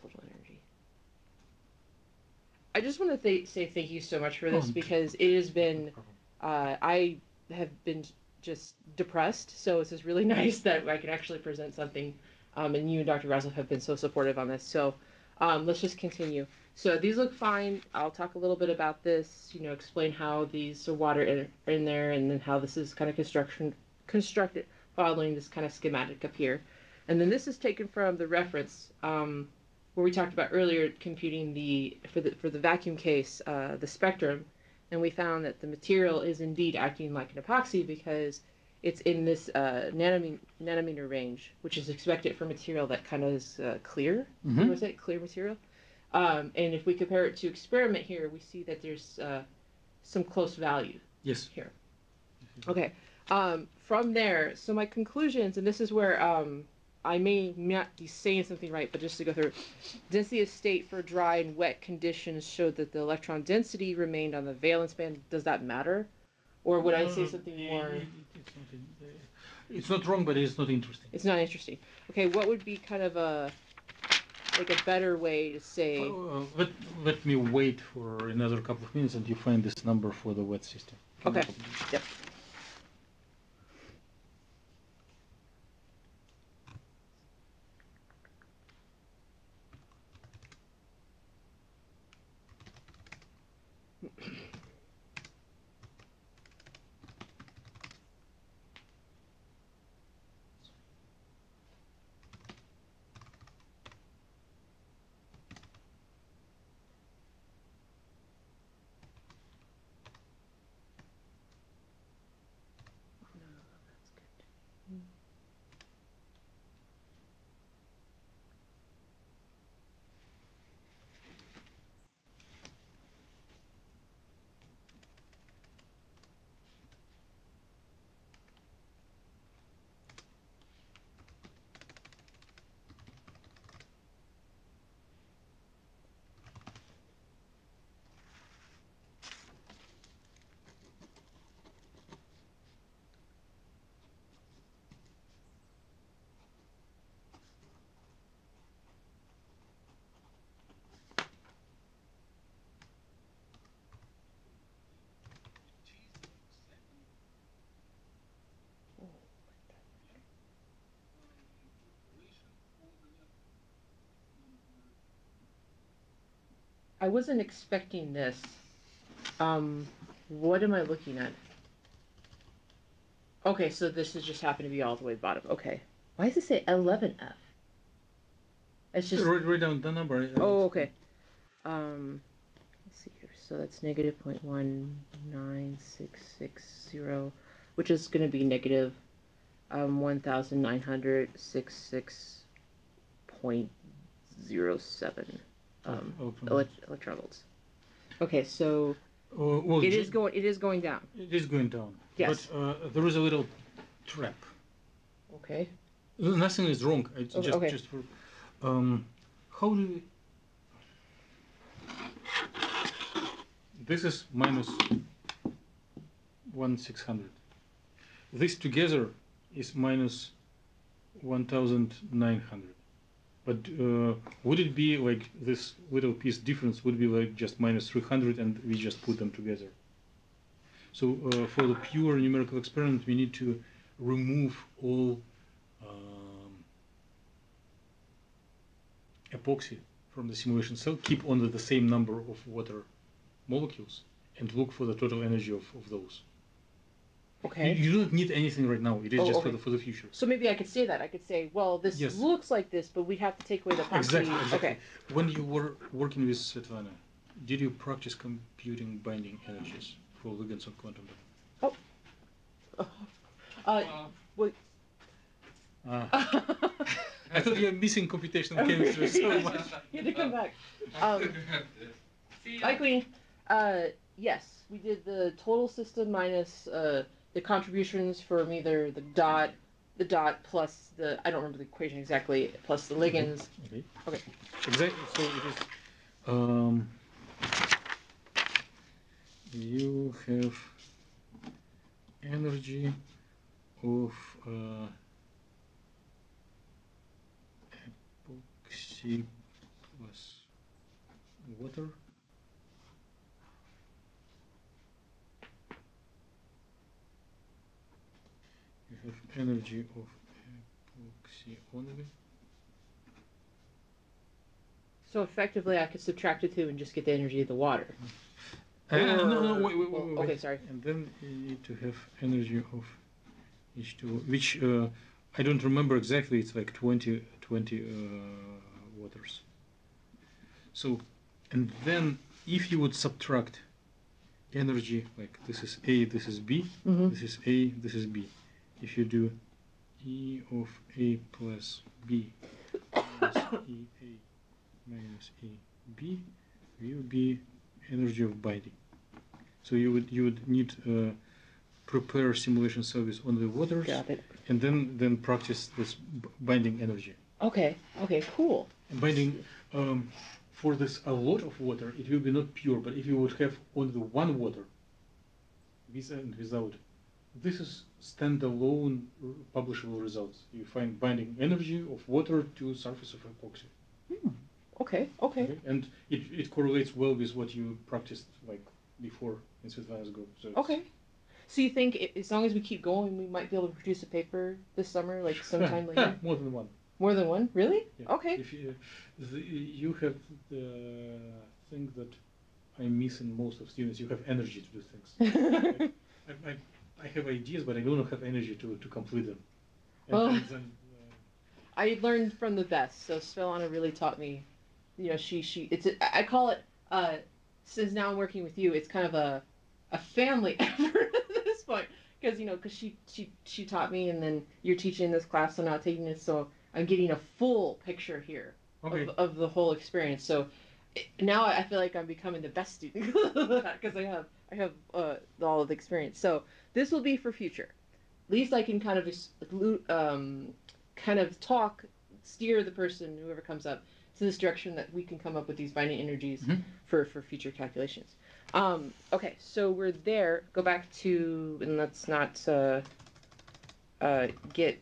total energy. I just want to say thank you so much for this because it has been, I have been just depressed. So it's just really nice that I can actually present something. And you and Dr. Razzle have been so supportive on this. So let's just continue. So these look fine. I'll talk a little bit about this, explain how these are water in there and then how this is kind of constructed following this kind of schematic up here. And then this is taken from the reference where we talked about earlier computing for the vacuum case, the spectrum, and we found that the material is indeed acting like an epoxy because it's in this nanometer range, which is expected for material that kind of is clear. What was it? Clear material. And if we compare it to experiment here, we see that there's some close value. Yes. Here. Okay. From there, so my conclusions, and this is where I may not be saying something right, but just to go through, density of state for dry and wet conditions showed that the electron density remained on the valence band. Does that matter? Or would I say something more? It's not wrong, but it's not interesting. It's not interesting. Okay, what would be kind of a better way to say? Let me wait for another couple of minutes and you find this number for the wet system. Okay. Yep. I wasn't expecting this. What am I looking at? Okay, so this is just happened to be all the way at the bottom. Okay. Why does it say 11F? It's just. Write down the number. Oh, okay. Let's see here. So that's negative 0.19660, which is going to be negative 1,966.07 electron volts. Okay, so well, it is going down. It is going down. Yes. But there is a little trap. Okay. Nothing is wrong. It's Okay. just for how do we... This is minus 1,600. This together is minus 1,900. But would it be like this little piece difference would be like just minus 300 and we just put them together? So for the pure numerical experiment, we need to remove all epoxy from the simulation cell, keep only the same number of water molecules, and look for the total energy of those. Okay. You don't need anything right now. It is just okay. for the future. So maybe I could say that. I could say, well, this Yes. looks like this, but we have to take away the property. Exactly. Okay. When you were working with Svetlana, did you practice computing binding energies for ligands on quantum dot? Wait. I thought you were missing computational chemistry so much. You had to come back. Hi, Queen. Yes, we did the total system minus the contributions from either the dot plus the, I don't remember the equation exactly, plus the ligands. Okay. Okay. Exactly. So it is. You have energy of epoxy plus water. You have energy of epoxy only. So effectively, I could subtract the two and just get the energy of the water. No, wait. Okay, sorry. And then you need to have energy of H2O, which I don't remember exactly. It's like 20 waters. So, and then if you would subtract energy, like this is A, this is B, this is A, this is B. If you do E of A plus B minus EA minus AB, will be energy of binding. So you would need prepare simulation service on the waters, Got it. and then practice this binding energy. Okay. Okay. Cool. And binding for this a lot of water, it will be not pure. But if you would have only one water, with and without, this is standalone publishable results. You find binding energy of water to surface of epoxy. Okay. Okay. And it correlates well with what you practiced like before in Svetlana's group. So Okay. So you think as long as we keep going, we might be able to produce a paper this summer, like sometime later? more than one. More than one? Really? Yeah. Okay. If you have the thing that I miss in most of students, you have energy to do things. I have ideas, but I don't have energy to complete them. And then, I learned from the best. So Svetlana really taught me. You know, I call it. Since now I'm working with you, it's kind of a family effort at this point, because she taught me, and then you're teaching this class, so now taking this, so I'm getting a full picture here of the whole experience. So now I feel like I'm becoming the best student because I have all of the experience. So this will be for future. At least I can kind of steer the person, whoever comes up, to this direction that we can come up with these binding energies for future calculations. Okay, so we're there. Go back to, and let's not okay,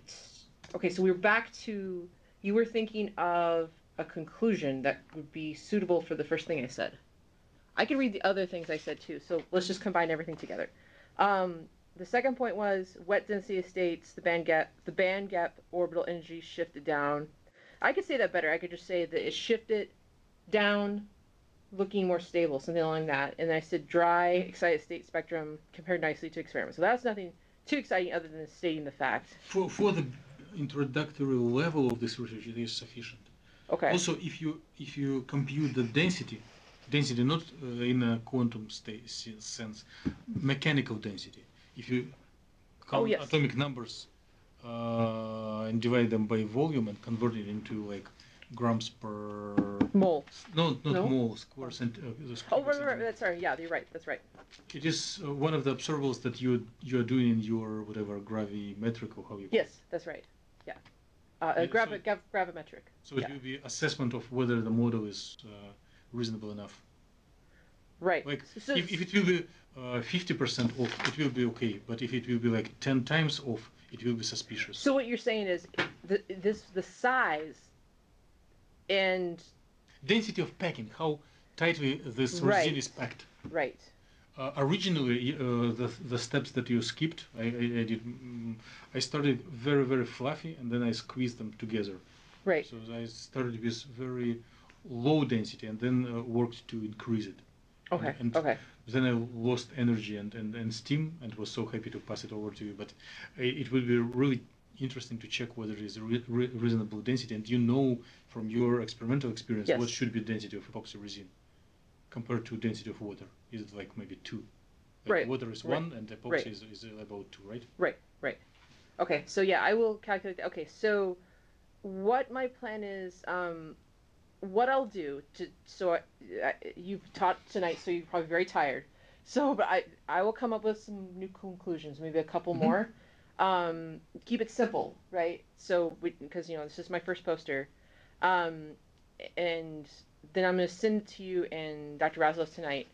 so we're back to, you were thinking of a conclusion that would be suitable for the first thing I said. I can read the other things I said too, so let's just combine everything together. The second point was wet density states, the band gap orbital energy shifted down. I could say that better. I could just say that it shifted down looking more stable, something along that. And I said dry, excited state spectrum compared nicely to experiments. So that's nothing too exciting other than stating the fact. For the introductory level of this research, it is sufficient. Okay. Also, if you compute the density not in a quantum sense, mechanical density. If you count yes. atomic numbers and divide them by volume and convert it into like grams per mole. No, not No? mole, square cent. Right. That's right. Yeah, you're right. That's right. It is one of the observables that you are doing in your whatever gravimetric or how you. Yes, that's right. Yeah. Gravimetric. So it will be assessment of whether the model is reasonable enough. Right. Like if it will be 50% off, it will be okay. But if it will be like 10 times off, it will be suspicious. So what you're saying is the size and density of packing, how tightly this resin is packed. Right. Originally, the steps that you skipped, I started very, very fluffy, and then I squeezed them together. Right. So I started with very low density, and then worked to increase it. Okay. And then I lost energy and steam, and was so happy to pass it over to you. But it will be really interesting to check whether it is a reasonable density, and you know from your experimental experience what should be density of epoxy resin compared to density of water. Is it like maybe 2? Like right. Water is 1 and epoxy is about 2, right? Right. Okay, so yeah, I will calculate that. Okay, so what my plan is, what I'll do you've taught tonight, so you're probably very tired. So, but I will come up with some new conclusions, maybe a couple more. Keep it simple, right? So, because this is my first poster, and then I'm going to send it to you and Dr. Raslos tonight,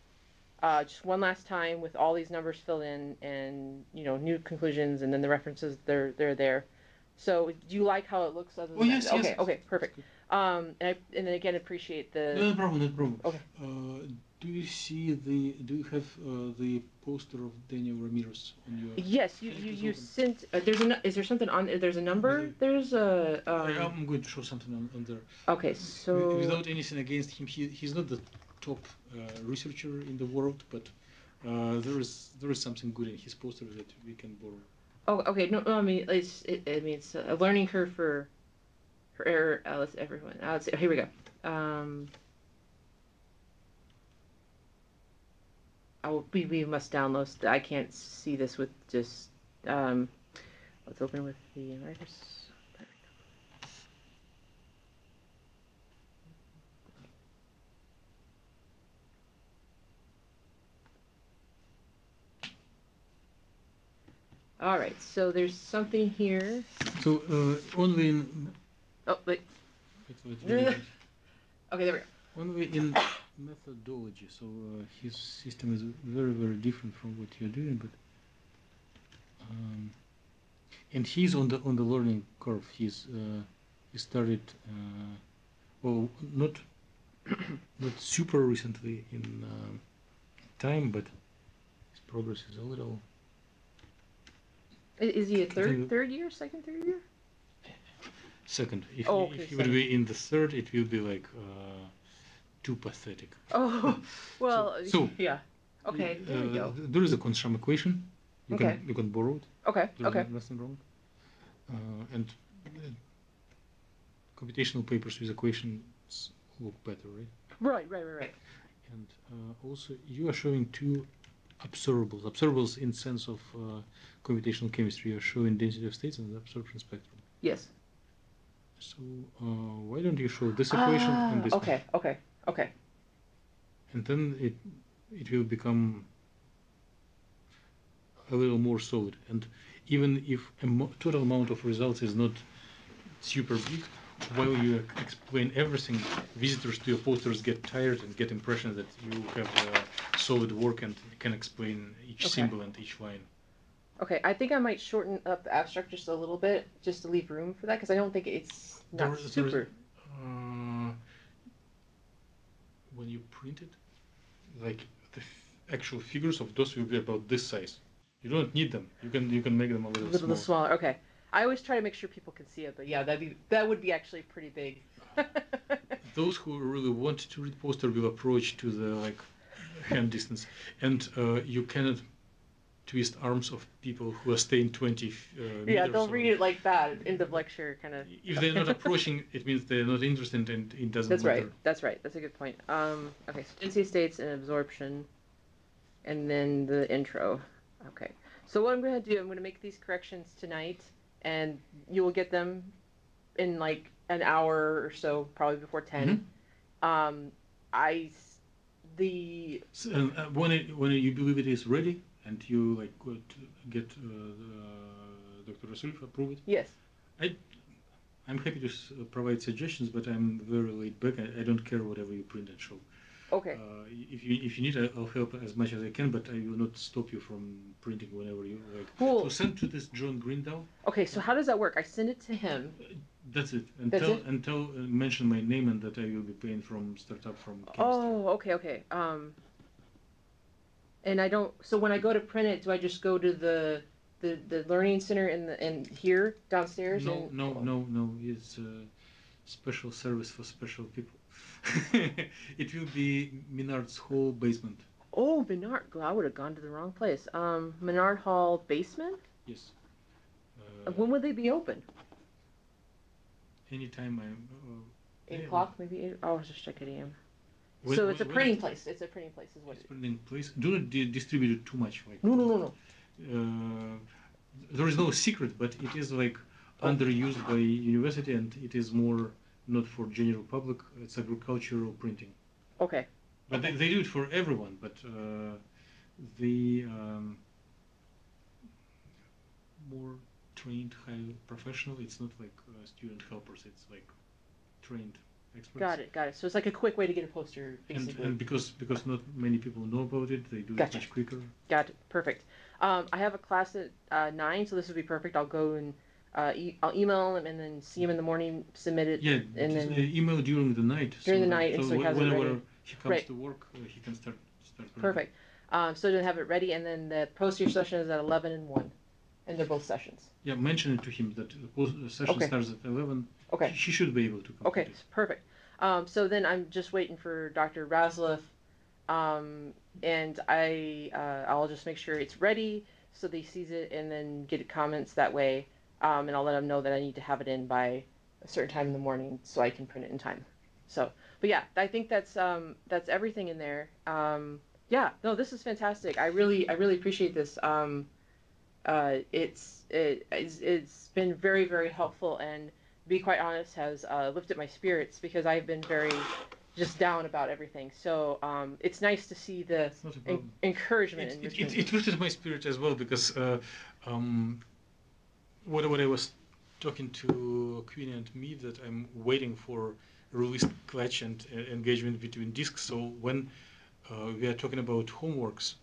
just one last time with all these numbers filled in and new conclusions, and then the references they're there. So, do you like how it looks? Other than yes. Okay, perfect. And then again, appreciate the. No problem. Okay. Do you have the poster of Daniel Ramirez on your? Yes, you sent. Is there something on? There's a number. There's a. I'm going to show something on there. Okay, so. Without anything against him, he's not the top researcher in the world, but there is something good in his poster that we can borrow. Oh, okay. No, I mean it's a learning curve for everyone. Let's see. Here we go. We must download. I can't see this with just. Let's open with the writers. All right, so there's something here. So only in. Oh wait. Wait. Okay, there we go. Only in methodology. So his system is very, very different from what you're doing, but and he's on the learning curve. He started well, not super recently in time, but his progress is a little. Is he a third year, third year? Second. If he would second. be in the third, it will be like too pathetic. Oh, well, so yeah. Okay, there we go. There is a Constrom equation. You can borrow it. Okay. There's nothing wrong. And computational papers with equations look better, right? Right. And also, you are showing two observables. Observables in sense of computational chemistry. You are showing density of states and the absorption spectrum. Yes. So why don't you show this equation and this? Okay. And then it will become a little more solid. And even if total amount of results is not super big, while you explain everything, visitors to your posters get tired and get impression that you have solid work and can explain each symbol and each line. Okay, I think I might shorten up the abstract just a little bit, just to leave room for that, because I don't think it's not super. When you print it, like the actual figures of those will be about this size. You don't need them. You can make them a little smaller. Okay. I always try to make sure people can see it, but yeah, that would be actually pretty big. those who really want to read poster will approach to the like hand distance, and you cannot twist arms of people who are staying 20 meters. Yeah, they'll read it like that, end of lecture kind of. If they're not approaching, it means they're not interested, and it doesn't That's matter. right. That's right. That's a good point. Okay, so density states and absorption, and then the intro. Okay. So what I'm going to do, I'm going to make these corrections tonight, and you will get them in like an hour or so, probably before 10. Mm-hmm. When you believe it is ready, and you like get Dr. Rasul approve it. Yes. I'm happy to provide suggestions, but I'm very laid back. I don't care whatever you print and show. Okay. If you need, I'll help as much as I can, but I will not stop you from printing whenever you like. Cool. So send to this John Greendow. Okay, so how does that work? I send it to him. That's it. And That's it? Mention my name and that I will be paying from startup from chemistry. Oh, okay. And I don't. So when I go to print it, do I just go to the learning center and here downstairs? No. It's a special service for special people. It will be Menard's Hall basement. Oh, Menard. I would have gone to the wrong place. Menard Hall basement? Yes. When would they be open? Anytime 8 o'clock, maybe 8. I'll just check at AM. When- So it's a when- printing place. It's a printing place, is what it is. Printing place. Do not distribute it too much. Like No. there is no secret, but it is like underused by university, and it is more not for general public. It's agricultural printing. Okay. But they do it for everyone. But the more trained, high professional. It's not like student helpers. It's like trained experts. Got it. So it's like a quick way to get a poster, basically. And because not many people know about it, they do it much quicker. Got it. Perfect. I have a class at 9, so this would be perfect. I'll go and I'll email him and then see him in the morning, submit it. Yeah, and then email during the night. During the night, and so he has it whenever ready. he comes to work, he can start. Perfect. So to have it ready, and then the poster session is at 11 and 1, and they're both sessions. Yeah, mention it to him that the session starts at 11. Okay. He should be able to complete Okay, it. perfect. So then I'm just waiting for Dr. Razliff, and I'll just make sure it's ready so they sees it and then get comments that way, and I'll let them know that I need to have it in by a certain time in the morning so I can print it in time. So, but yeah, I think that's everything in there. Yeah, no, this is fantastic. I really appreciate this. It's been very, very helpful, and to be quite honest, has lifted my spirits because I've been very just down about everything. So it's nice to see the encouragement. It lifted my spirit as well because what I was talking to Queenie and me, that I'm waiting for release clutch and engagement between disks. So when we are talking about homeworks,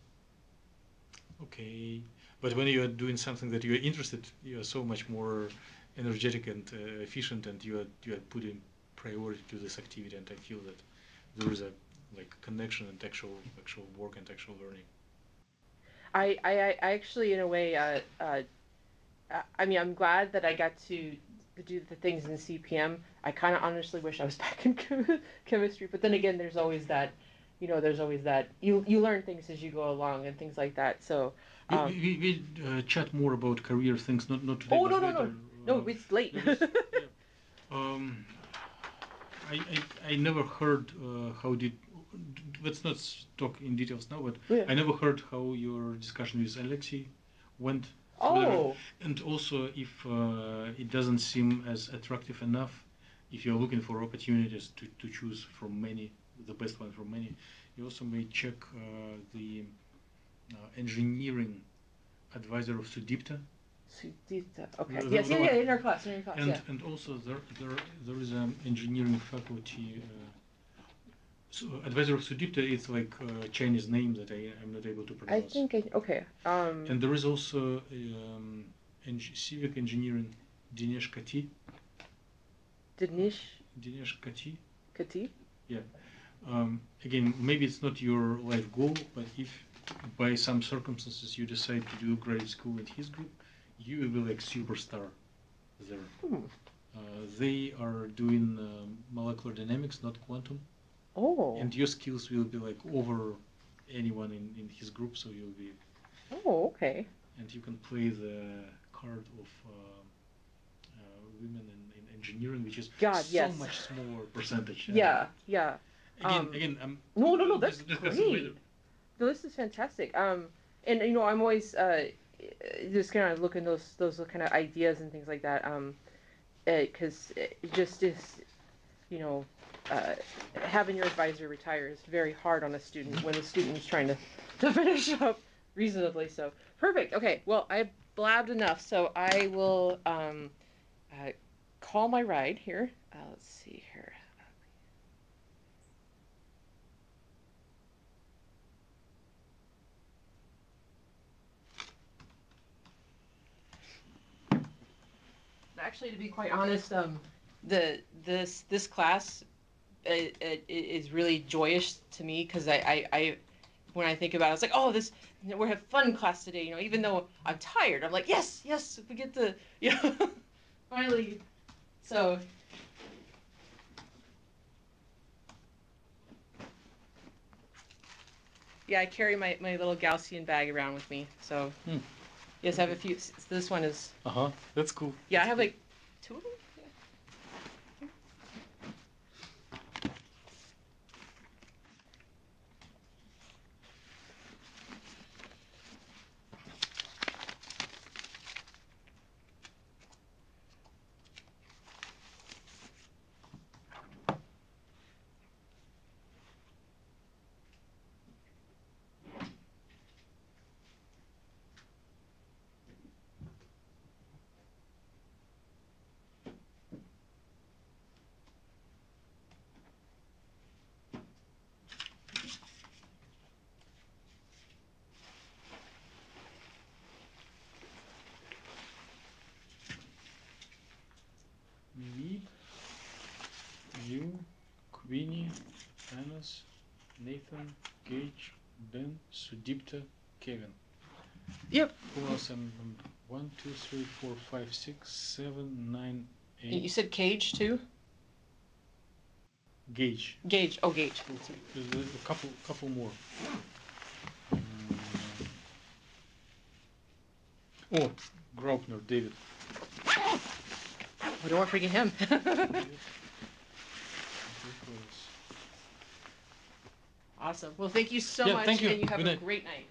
okay, but when you are doing something that you are interested, you are so much more energetic and efficient, and you are putting priority to this activity, and I feel that there is a connection and actual work and actual learning. I actually, in a way, I mean, I'm glad that I got to do the things in CPM. I kind of honestly wish I was back in chemistry, but then again, there's always that, you learn things as you go along and things like that. So we chat more about career things, not today. Oh, no, it's late. I never heard how did. Let's not talk in details now, but yeah. I never heard how your discussion with Alexei went. Oh. And also, if it doesn't seem as attractive enough, if you're looking for opportunities to choose from many, the best one from many, you also may check the engineering advisor of Sudipta. Okay. Yes, in our class. And also there is an engineering faculty. So advisor of Sudipta, it's like a Chinese name that I'm not able to pronounce. I think okay. And there is also civic engineering, Dinesh Kati. Dinesh Kati. Kati? Yeah. Again, maybe it's not your life goal, but if by some circumstances you decide to do grade school in his group, you will be like superstar there. They are doing molecular dynamics, not quantum. Oh. And your skills will be like over anyone in his group, so you'll be. Oh, okay. And you can play the card of women in engineering, which is God, so yes. much smaller percentage. Yeah, yeah. Again, I'm. No, that's discuss it great. later. No, this is fantastic. And you know, I'm always just kind of looking those kind of ideas and things like that. Because it just is, you know, having your advisor retire is very hard on a student when the student is trying to finish up reasonably. So perfect. Okay. Well, I blabbed enough, so I will call my ride here. Let's see here. Actually, to be quite honest, this class is really joyous to me because I when I think about it, it's like, oh, we're having fun class today. You know, even though I'm tired, I'm like, yes, we get to, you know, finally. So. Yeah, I carry my little Gaussian bag around with me. So. Yes, I have a few. This one is. That's cool. Yeah, I have like 2 of them. Me, you, Queenie, Anas, Nathan, Gage, Ben, Sudipta, Kevin. Yep. Who else? I'm 1, 2, 3, 4, 5, 6, 7, 9, 8. You said Cage too? Gage. Gage. Oh, Gage. There's a couple more. Oh, Graupner, David. We don't want to forget him. Awesome. Well, thank you so much, thank you. and you have Good a night. great night.